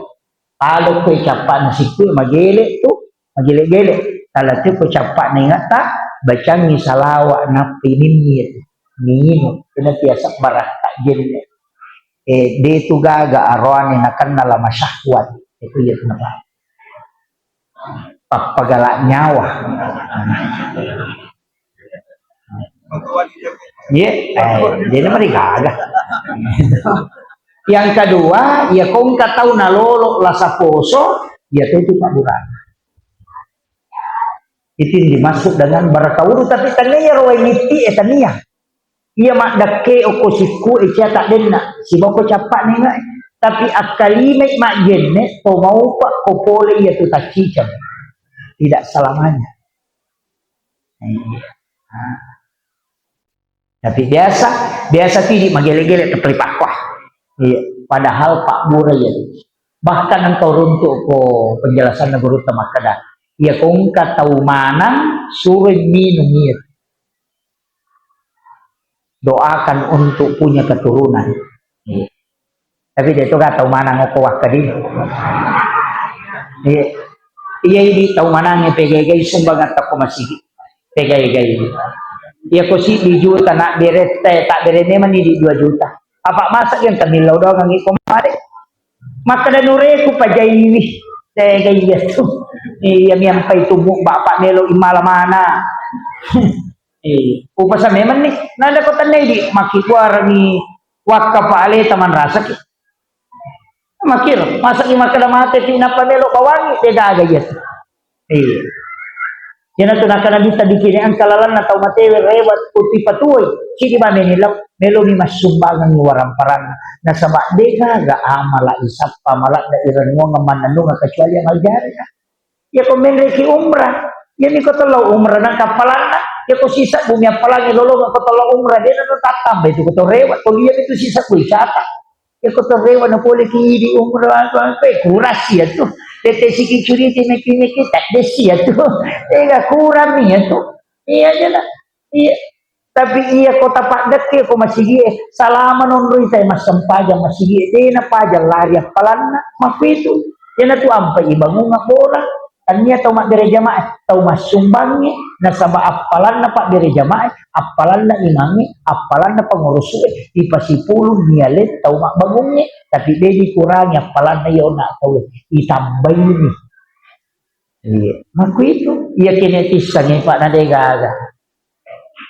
talo ko capak na siku magele tu magele-gele tala tu ko capak na inga ta bacang salawa na pininir nino pinatiasak barak tak jenne de tu gaga arwani nakan nala masyahwat itu ya kenapa pagalak nyawa ya dia nama gaga yang kedua ya kung katau nalolo lasa poso ya itu paburan itu dimasuk dengan barakawuru tapi tanya rawai niti tania iya mak dake okosiku icha tak denna si boko capak ni ngai tapi akalimat mak jenne to mau pak kopole ya tu tak cicam tidak selamanya tapi biasa tidak magele-gele terpelipak wah iya padahal Pak Bura ya bahkan engkau runtuk ko penjelasan guru temakada ya kung katau manang suruh minum iya doakan untuk punya keturunan. Tapi dia itu gak tahu mana ngoko wakadin. Iya ini tahu mana nge pegay sumbangan tak masih pegay. Iya ko si 2 juta nak beret tak beret man di 2 juta. Apa masak yang kamilaw daw ng ikomare. Makadanure ko pa jay ni pegay yato. Iya miyampay tubo bapak melo imalamana. Upasa memang nih nada kota di makikuar ni wakka paale taman rasa ki makir masak ni makada mate tinapa melo kawangi tega agayat yana tunakana bisa dikini ang kalalan na tau matewe rewat putih patuoy sini ba melo ni masumbangan ni waramparang na sabak dega ga amala isap pamala da iran mo nga manano nga kecuali ang aljari ya komen reki umrah ya ni ko telaw umrah ng kapalan Ya ko sisa bumi apalagi lolo ko tolong umrah dia na tatam itu ko rewat ko lihat itu sisa wisata. Ya ko rewat na pole ki di umrah ko kuras ya tuh. Tete siki curi teme tak desi ya tuh. Kurang nih ya tuh. Iya aja lah. Iya. Tapi iya kota Pak Deke ko masigi salaman onroy tay mas sampaja masigi de na paja lari palanna mapitu yana tu ampai ibangun ngapora anya tau mak dari jamaah tau mas sumbangi na saba apalanna Pak dari jamaah apalanna imangi apalanna pengurus ipasipulun nialet tau mak bangunnya tapi de dikurangi apalanna yona tau itambai ini iya mapitu iya kinetisan ni Pak Nadegaga.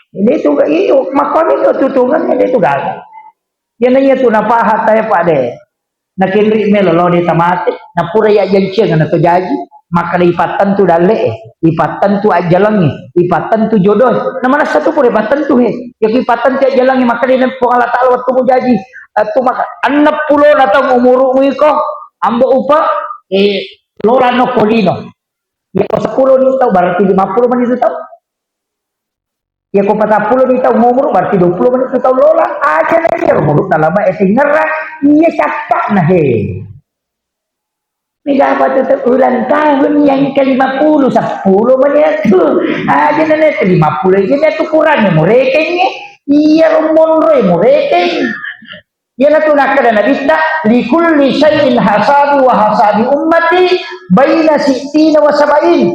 Ini tu iyo makon itu tutungannya itu gagal. Yan na tu napahat tayo pa de. Nakinri me lolo di tamate. Napura ya jansiya nga to jaji. Makalipatan tu dali ipatan tu ajalangi. Ipatan tu jodoh. Naman satu pura ipatan tu Yung ipatan tu ajalangi makalinan po Allah Ta'ala waktu mo jaji. Tu maka 60 na tong umuro mo ko. Ambo upa lola no kolino. Yung 10 nito berarti 50 man itu tau. Ya ko 40 ni tahu umur berarti 20 menit tahu lola aja na dia umur talaba ngerah iya capak nah Mega apa tetap ulang tahun yang ke-50 10 menit tuh aja na 50 ini tu kurang murekenya iya rumonroy murekeng ya na tunakada na bista likulli syai'in hasabi wa hasabi ummati baina sittina wa sabain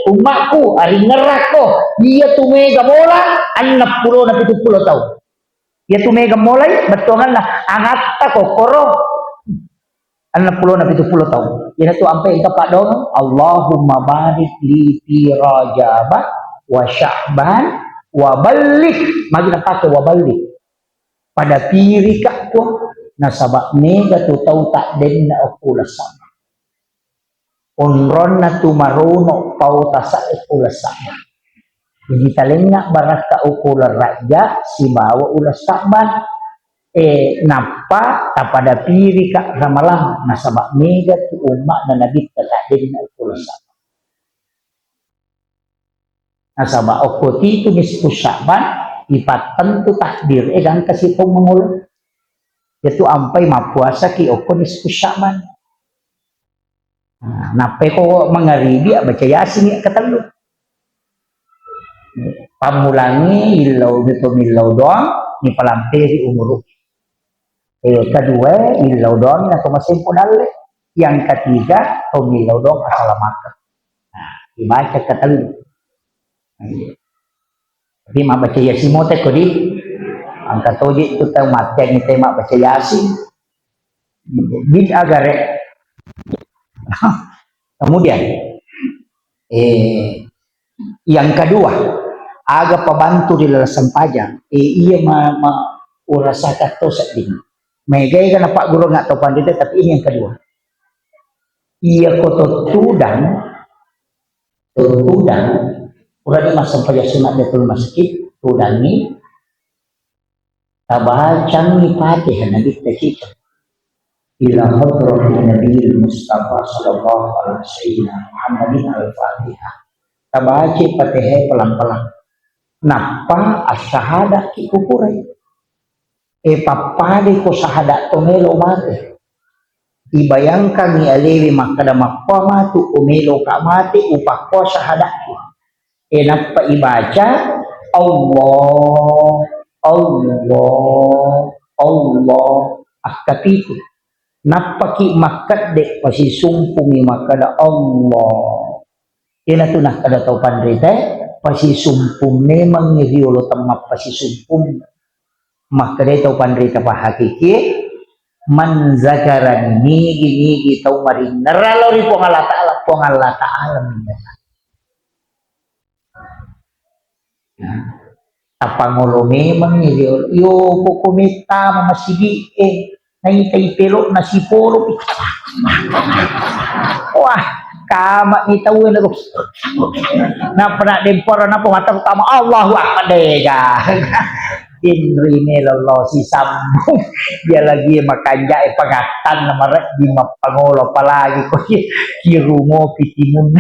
umatku ari ngerak ko iya tumega mola 60 na 70 tahun iya tumega mulai betongan lah angatta ko koro 60 na 70 tahun iya tu ampe ika Pak Dong Allahumma barik li fi Rajab wa Sya'ban wa balik magi na pake wa balik pada piri kak ko nasabak mega tu tau tak den na okula sama onron na tu maruno pau tasa okula sama jadi talengak baraka okula raja si bawa ulas saban napa tapada piri kak ramalang nasabak mega tu umat na nabi tak den na okula sama nasabak okoti tu misku saban ipatan tu takdir dan kasih tau mengul itu ampai mapuasa ki okon isku syaban nape ko mengaribi baca yasin ya ketelu pamulangi ilau itu milau doang ni palampiri umur kedua ilau doang na kumasin punale yang ketiga milau doang assalamualaikum dibaca ketelu Jadi mak baca yasin mo teh kodi angka toji itu teh mateng ni teh mak baca yasin bid agare kemudian yang kedua aga pembantu di lalasan pajang iya urasa kato seding megay kan Pak Guru nggak tahu pandita tapi ini yang kedua iya koto tudang udah di masa sunat betul masjid tudangi tabacang ni Fatihah Nabi kita ila hadratin Nabi Mustafa sallallahu alaihi wasallam Muhammadin al-Fatihah tabaci Fatihah pelan-pelan napa as-syahadah ki kukurai papade ko syahadat tumelo mate dibayangkan ni alewi makada mapama tu umelo ka mate upakwa syahadat napa ibaca Allah akapitu napa ki makat dek pasi sumpumi makada Allah ina tu nak kada tau pandrita pasi sumpum memang ngiriolo tamap pasi sumpum makada tau pandrita pa hakiki man zakaran nigi tau maring neralori po Allah Ta'ala minta tapangolo memang yo kukumita mamasigi naitay pero nasipolo wah kama ni tawin ako na pernah dempora na pumatang tama Allahu akbar dega Inri melolo si sambung dia lagi makanya pangatan na marek di mapangulo palagi ko kirumo pitimun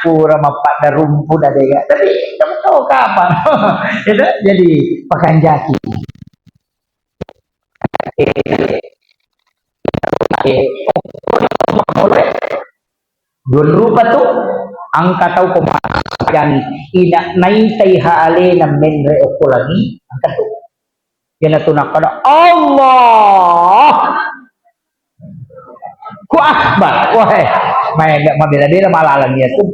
pura mapak na rumpu na dega tapi kamu tahu kapan itu jadi pakanjaki Dun rupa tu ang kataw ko yang ina naintay haale ng menre o kulagi ang kataw yan na tunak ka na Allah ku akbar wah may mabila-bila malalang niya tu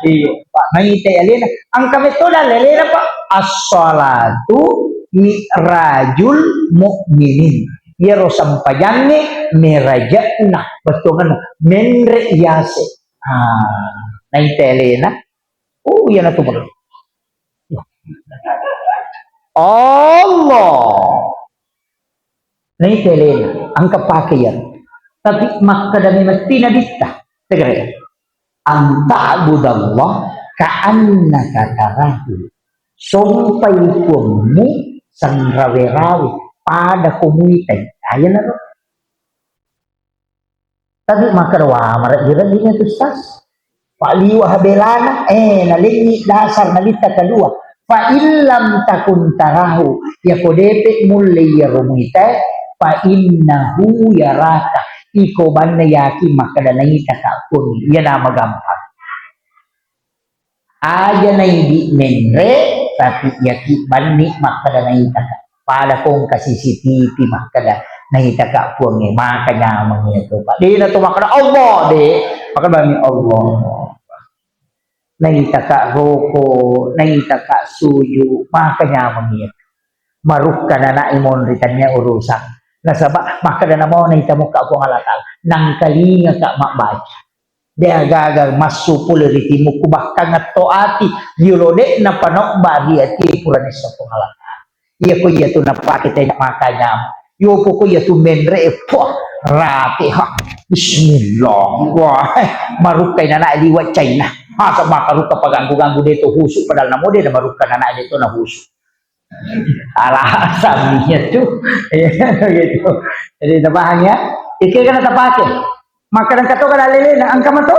iyo naintay alin ang kami to na lelera pa as-salatu mi'rajul mu'minin yero sampayange merajana betul kan menre yase naintay na oh yan na tumak Allah naintay ang kapakayan tapi makadami magtinadita tegre ang ta'budallah ka'annaka tarahu sumpay mo sang rawi-rawi pada komunitay ayan na ro tapi makarawa marat dira di nga tustas paliwa habelana nalingi dasar nalita kadua fa illam takun tarahu yakodepe mulai yarumita fa innahu yaraka iko ban na yaki makadanay kakapun yan na magampang aja na hindi menre tapi yaki ban ni makadanay kakapun pada kong CCTV makada nahita ka po ng makanya mangyayto pa di na tumakada Allah di makabami Allah nahita ka roko nahita ka suyo makanya mangyayto maruk ka na imon ritan niya urusan nasaba makada na mo nahita mo ka po ngalatal nang kalinga ka mabaca di agagar masupuliriti mo kubakang at toati yulode na panok bagi at ipuranis na po ngalatal iya ko iya tu napakita na makanya yo po ko iya tu menre po rati ha bismillah wah marukay na liwat China ha sa makaruka paganggu-ganggu dito husu padahal na mo din na maruka na dito na husu ala sabinya tu gitu jadi tabahannya ikir ka na tapake makanan kato ka dalili na ang kamato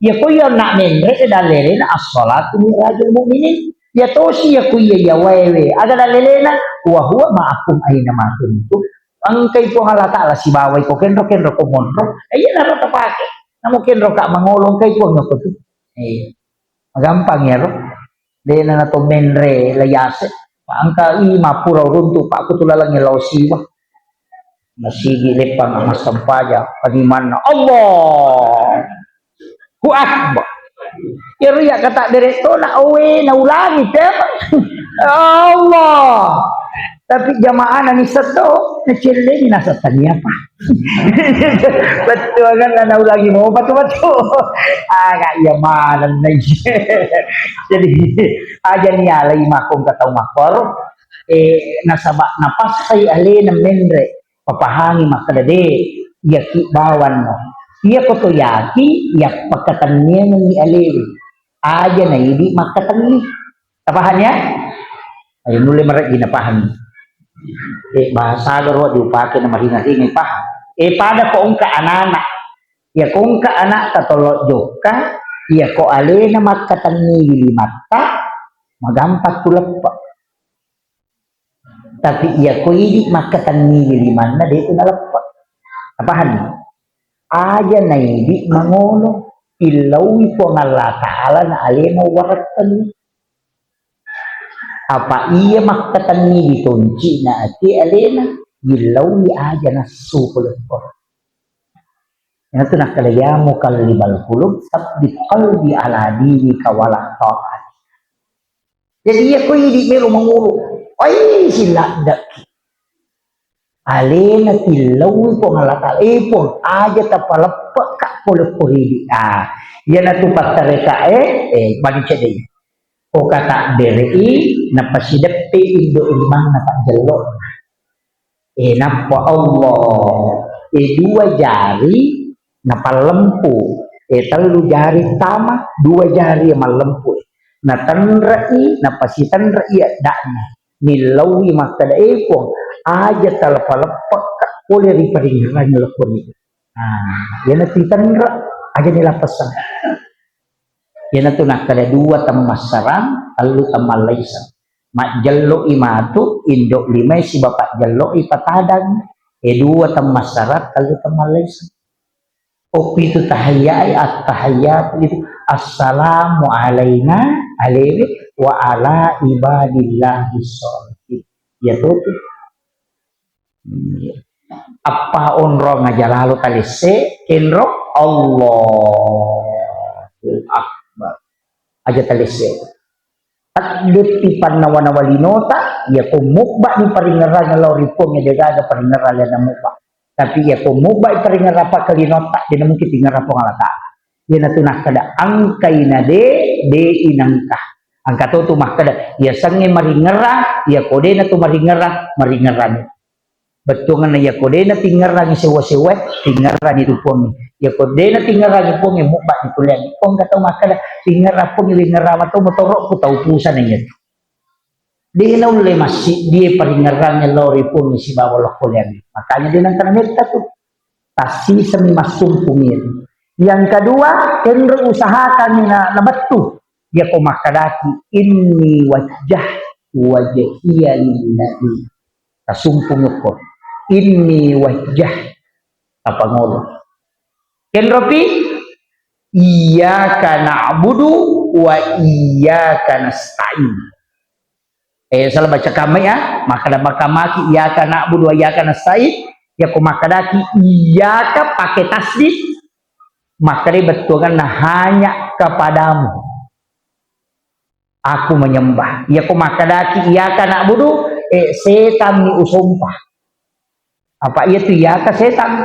iya ko iya na menre dalili na as-salatu mi'rajul mu'minin ya tosi ya kuya ya wewe ada dalilena wa huwa ma'akum aina ma kuntum ang kay po halata ala si baway ko kenro ko monro ayan na ro tapake namo kenro ka mangolong kay po no ko magampang ya ro de na to menre layase ang ka ima pura runtu pa ko tulalang ya lausiwa masigi lepang ang sampaya padiman Allah hu akbar Iriya kata direkto na uwi na ulangi Allah tapi jamaah na ni sato na chile nasa tanya pa betul kan na ulangi mo betul agak yamanan na jadi aja niya lagi makong kataw makor nasaba napasay ali ng menre papahangi makadade yaki bawan mo iya ko to yaki yak pagkatan niya ng ialiwi aja na hindi makatan ni tapahannya ayun nuli marat ginapahan bahasa garo di upake na maringa-ringa pa pada ko ang kaanana ya kung kaanak tatolo joka ya ko ale na makatan ni limata magampat tulak pa tapi iya ko hindi makatan ni liman na dito nalapa tapahan aja na hindi mangulo ilawi po ng Allah Ta'ala na alima waratan apa iya makkatangi ditunci na ati alina ilawi aja na sukulot po yan ito nakalayamu kalibal kulub sabdi kalbi ala dini kawala ta'at jadi iya ko hindi meron mangulo ay sila daki alena tilawi po ng latal ipon aja tapalapak ka pulipuridi yan na ito patareka manicede o kata deri na pasidapi indo imang na pajalo napa Allah dua jari na palempu telu jari tama dua jari malempu na tanrai na pasitanrai dakna nilawi makadaipong aja talapalapak oleh riparingan lakon itu. Yan na titanra aja nilapasan. Yan na tunak kada dua tamasarang talu tamalaysan. Mak jallo imatu indok limay si bapak jallo ipatadang dua tamasarat talu tamalaysan. Opi itu tahayai at tahayat itu assalamu alaina alaihi wa ala ibadillahi sholihin. Ya tuh. Apa onro ngajalalu talise kenro Allahu akbar aja talise at duti pannawana walinota ya kumukba ni paringara ngalaw ripong ya degaga paringara na mukba tapi ya kumukba paringara pa kalinota di namun kitingara po ngalata ya natunah kada angkay na de inangka angka to tumah kada ya sange maringara ya kode na tu maringara betungan na ya kode na tingarang sewa-sewa tingarang itu pun ya kode na tingarang pun yang mukba di kuliah pun kata makada tingarang pun tingarang atau motorok ku tahu pusan na yan dia na ulay masih dia paringarang lori pun si bawah kuliah makanya dia nang kanamita tu tasi semi masumpungin yang kedua kenro usahakan na nabatu dia ko makadaki inni wajhiya lillahi kasumpung ko ini wajah apa ngolo kenropi iyyaka na'budu wa iyyaka nasta'in salah baca kami ya maka ada makamaki iyyaka na'budu wa iyyaka nasta'in ya ko makadaki iyyaka pakai tasdid maka dibetulkan nah hanya kepadamu aku menyembah ya ko makadaki iyyaka na'budu setan ni usumpah apa itu ya ka setan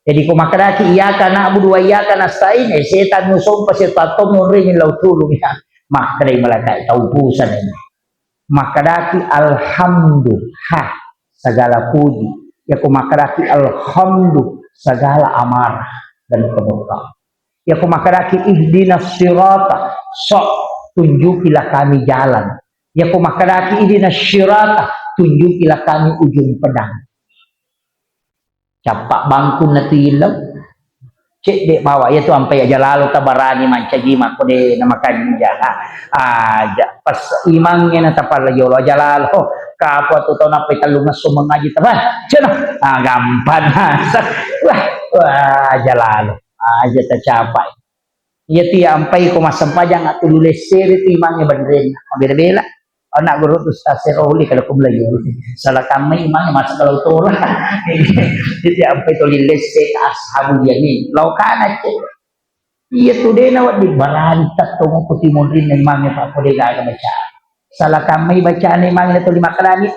jadi kumakadaki iya kana abudu wa iya kana stain setan usumpah setan nuring lautulung ya makadai malaka taupusan ini makadaki alhamdulillah segala puji ya kumakadaki alhamdulillah segala amarah dan kemurkaan ya kumakadaki ihdinas sirata sok tunjukilah kami jalan ya kumakadaki ihdinas sirata tunjukilah kami ujung pedang capak bangku natilaw cek dek bawa ya tu ampai aja lalu tabarani mancagi makode namakan jaha aja pas imangnya na tapal yolo aja lalu kapwa tu tau napai talunga sumengaji taban cina gampang wah aja lalu aja tercapai ya tu ya ampai ko masampajang atu luleseri tu imangnya benerin bela-bela anak guru ustaz seroli kalau aku belajar salah kami imang masuk kalau tolah jadi apa itu lilese ashabul yamin laukana cek iya tu deh nawat di barantak tu mau kutimurin imangnya pak kode agak baca salah kami bacaan imangnya tu lima kali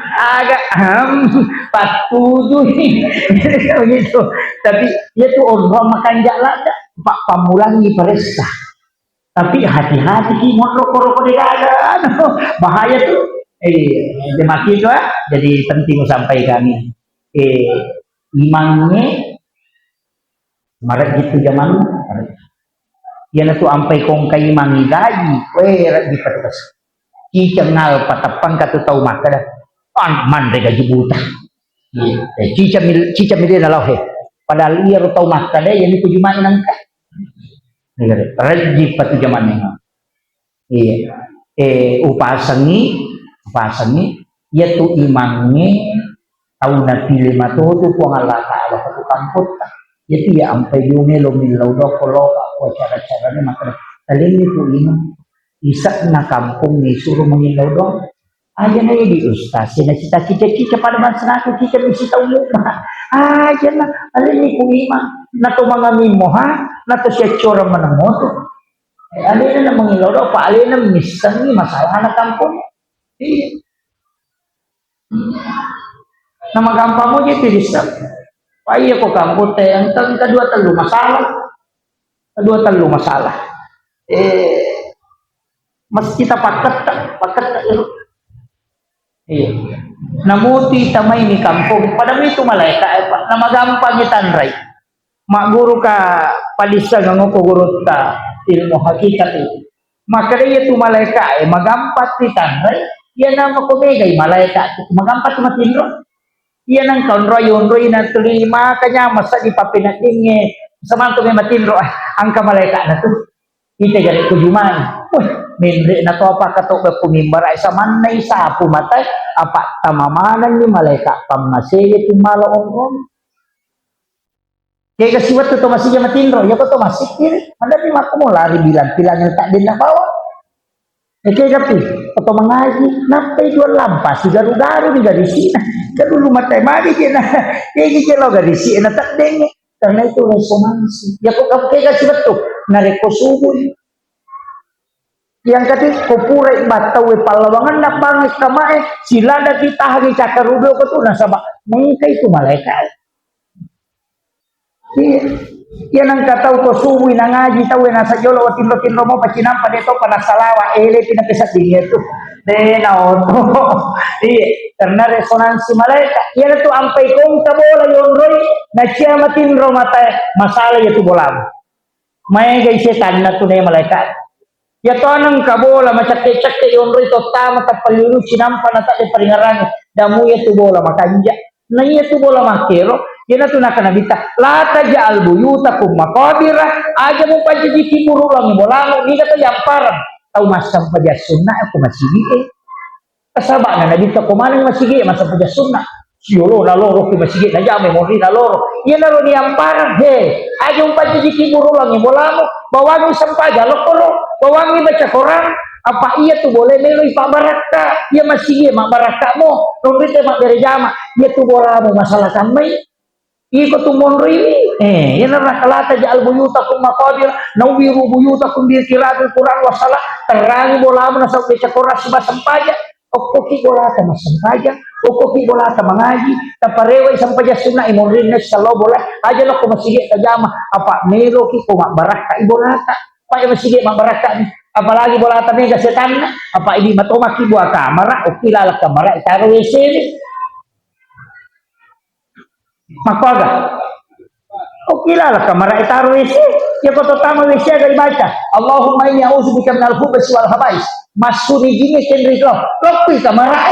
agak 47 begitu tapi dia tu orang makan jalan pak pamulangi peresta tapi hati-hati mau rokok-rokok di dalam bahaya tuh mati itu jadi penting sampai kami imangnya maret gitu zaman ya tu ampai kong kai mangi gaji di petas cicengal patapang katu tau maka dah man gaji buta cica milih dalau padahal ia tau maka dah yang itu cuma nangka rajib pati zaman ini upasangi ya tu imangnya tahu nanti lima tu puang Allah Taala satu kamput ya tu ya ampai dunia lo milau do kalau aku cara-cara ni maka kali ni tu imam isak na kampung ni suruh mengilau do aja na di ustaz na cita-cita pada masa aku kita mesti tahu lupa aja na kali ni ku imam na tu mangami moha na to siya chora manangot alin na mangilaw daw pa alin na misang ni masalah na kampung na magampang mo gitu disap paya ko kampung ang kedua telu masalah mas kita paket namuti tamay ni kampung pada itu malaikat na magampang ni tanray mak guru ka palisa ng ko guru ta ilmu hakikat itu Maka dia tu malaikat magampat di tanray, ia nama kumegay malaikat magampat matindro. Ia nang konroy na tulima kanya masa di papinating samanto may matindro ang kamalaikat na tu. Kita gari ko jumay. Mindri na to apa kato ba pumimbar ay saman na isa pumatay apa tamamanan ni malaikat pamasili timaloong. Kaya kasi waktu to masih matindro, ya ko to masih kiri. Mandali mako mo lari bilang yang tak din na bawa. Kaya kapi, atau mengaji, napay jual lampas, garu-garu di garisi. Kadulu matay magi kaya na, kaya kaya lo garisi, na tak dengi. Karena itu resonansi. Ya kok kaya kasi betul, nareko subuh. Yang kati kopure batawe palawangan na pangis kamae, sila na kita hangi cakarudo ko to, nasaba, mungkay itu malaikat. Yan ang kataw ko suwi na ngaji tawe nasa yolo at tinlo mo pacinampa dito panasalawa ele pinapisat din ito de na oto karena resonansi malaika yan ito ampay kong tabola yon roy na siya matinro matay masala ito bolam may gay setan na tunay malaika ya to anang kabola macake-cake yon roy to tama tapalilu sinampa na tali paringaran damu ito bola makanja na ito bola makero. Kina tu nak nabita la tajal buyutakum maqabira aja mo pa jadi timuro lang bolamo ni kata yang parang tau masam paja sunnah aku masigi kasaba na nabita ko manang masigi masam paja sunnah siolo na loro ko masigi na jame mo na loro iya na ro ni yang parang he aja mo pa jadi timuro lang bolamo bawangi sampaja lokolo bawangi baca Quran apa iya tu boleh melalui pak baraka iya masigi mak baraka mo nombite mak dari jama iya tu bolamo masalah sampai iko tumonro ini yan ang nakalata ja'al buyutakum maqabir nawiru buyutakum bi qiraatil Quran wa salat terangi bola mo na sa Quran sumasampaja okoki bola ta masampaja okoki bola ta mangaji taparewa sampaja sunna imon sallallahu bola aja lo ko masige tajama apa mero ki ko baraka ibolata pa masige baraka ni apalagi bola ta mega setan apa ini matomaki buat kamera okilala kamera itaro weseli makwaga kilala kamera itaruh isi ya kau tama wisi dari baca Allahumma inni a'udzubika minal khubuthi wal khaba'is masuri gini kendri lo lopi kamera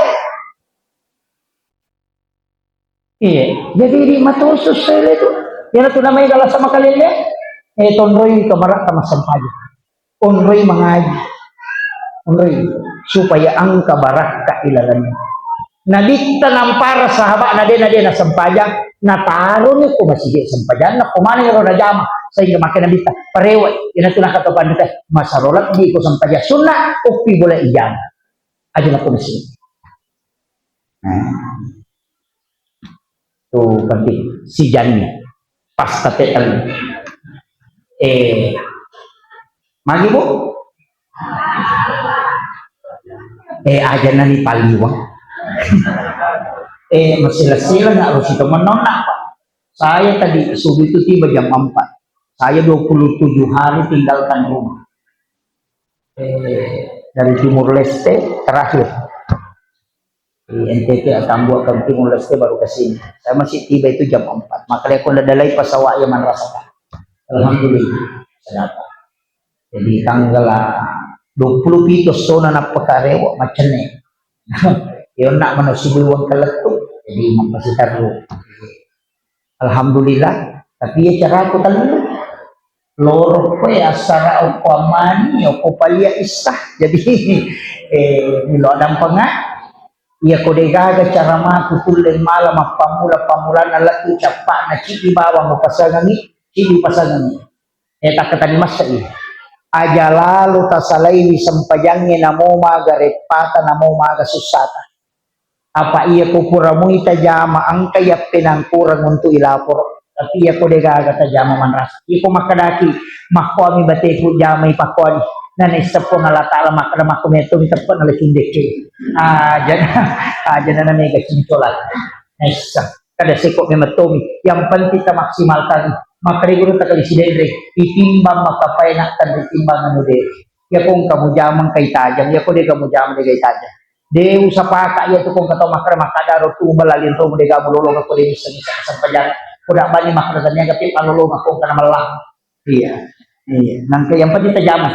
iya jadi di matosus sele itu yana tu namanya kalau sama kalian ya tonroi kamera sama sampaja onroi mengaji onroi supaya angka barakah ilalannya Nabi nampar sahabat nade na sampajang nataro ni ko masige sampajang na kumani ro na jama sehingga makin Nabi ta parewa ina tuna katapan kita masarolat di ko sampajang sunnah upi boleh ijam aja na ko masige tuh penting si jani pas tatel magi bu aja nani paliwang masih nggak harus itu menolak Pak. Saya tadi subuh itu tiba jam 4. Saya 27 hari tinggalkan rumah. Dari Timur Leste terakhir. NTT akan buat ke Timur Leste baru ke sini. Saya masih tiba itu jam 4. Makanya aku udah dalai pas awak yang rasakan. Alhamdulillah. Sedapa. Jadi tanggal 20 itu sona na pekarewa macam ni. Yo nak manusia buang keletuk jadi masih taruh alhamdulillah tapi ya cara aku tahu loro pe asara upamani opo palia isah jadi nilo adam pengak ia kode gaga cara maku tulen malam pamula nalatu capak na cidi bawang pasangan ni cidi pasangan ni tak kata mas ini aja lalu tasalaili sampajangnya namo maga repata namo maga susata apa iya ko kuramui tajama ang kaya pinangkurang untuk ilapor tapi iya ko degaga tajama manras iya ko makadaki makwami bate ko jamay pakwani na naisap ko ngalatala makadama ko meto mitapon na lisindeke aja na mega cintolat naisap kada seko memetomi yang penting kita maksimalkan makariguro ta kalisidere itimbang makapainakan ditimbang anu de ya kung kamu jamang kay tajam ya ko de kamu jamang de kay tajam Deus sapaka ya tu kung kataw makara makadaro tu balalin ro de gamu lolo ko de bisa sampajan kuda bani makara tanya tapi palolo ko kana malah iya nang kay yang penting tajama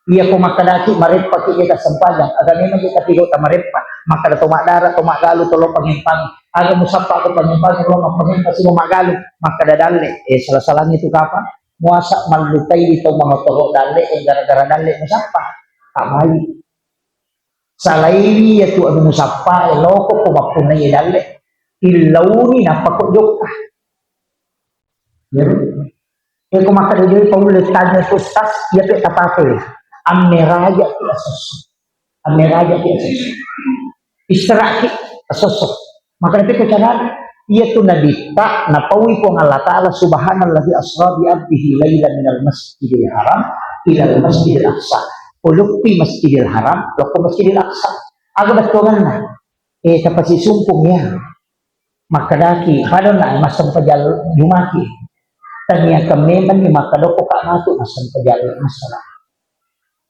Iya ko makadaki marepa kita sampajan. Aga memang kita tigo ta marepa, maka da tumak darat tumak galu tolo pangimpang. Aga musapa ko pangimpang lo mapangimpa sino magalu maka da dalle. Salah-salah itu kapan? Muasa malutay dito mga tolo dalle gara-gara dalle musapa. Kamali. Salaini ya tu anu musapa loko ko mapunay dalle. Ilauni napakojok ka. Ya. Kung makadali pa ulit tanya kustas, ya pe tapake. Ameraja ti asos. Ameraja ti asos. Israki asos. Maka itu cara ia tu nadita napawi po ng Allah Ta'ala subhanallazi asra bi abdihi laylan minal masjidil haram ila al masjidil aqsa. Ulukti masjidil haram, loko masjidil aqsa. Aga batungan na. Kapasi sumpong niya. Makadaki, paano na masang pajal dumaki. Tanya kami man ni makadoko ka nato asam pajalo masala.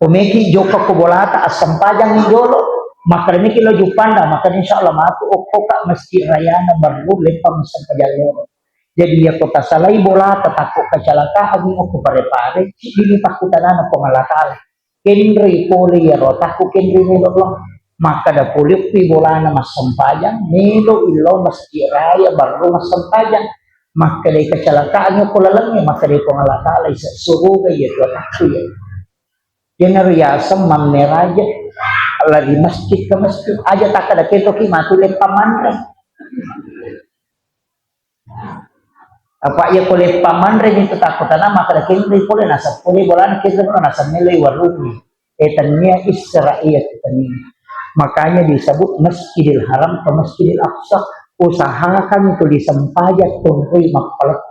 Umeki joka ko bolata asam pajang ni dolo makarni kilo jupanda makarni insyaallah mato okko ka masjid raya na baru lepa masam pajalo. Jadi ya kota salai bolata takut kecelakaan ni okko pare-pare ini takutan na pengalakal. Kenri poli ya rotaku kenri ni dolo maka da poli pi bolana masam pajang nilo ilo masjid raya baru masam pajang. Maka dari kecelakaannya pulalangnya maka dari pengalakala isa suruga ya tuan aku ya jangan riasam mamneraja Allah di masjid ke masjid aja tak ada ketoki matulek pamanre apa ya kulit pamanre itu takutan maka ada kini boleh nasab boleh bolan kita nasab nilai warumi etannya Israel etanya makanya disebut Masjidil Haram ke Masjidil Aqsa usahakan itu disempajat tunrui makpalat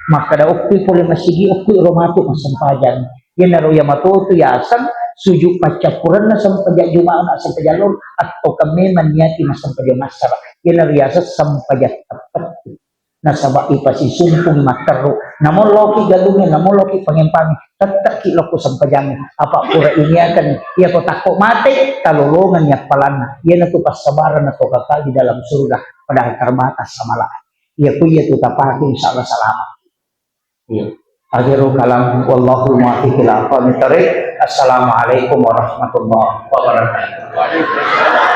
maka da ukti pole masigi ukti romatu masampajan yan naro yamato tu yasan sujuk pacapuran na sampajat jumaan na sampajalor atau kami maniati masampajat masara yan naro yasa sampajat tepat nasaba ipasi sumpung makaru namun loki galungnya namun loki pengempang tetap ki loko sampajang apa pura ini akan ia ko takut mati talulungan ya palana yan itu pasabaran atau kakal di dalam surga pada karmata samala ia ku ia tu tapake insyaallah selamat iya akhiru kalam wallahu muwaffiq ila aqwamit thariq. Assalamualaikum warahmatullahi wabarakatuh.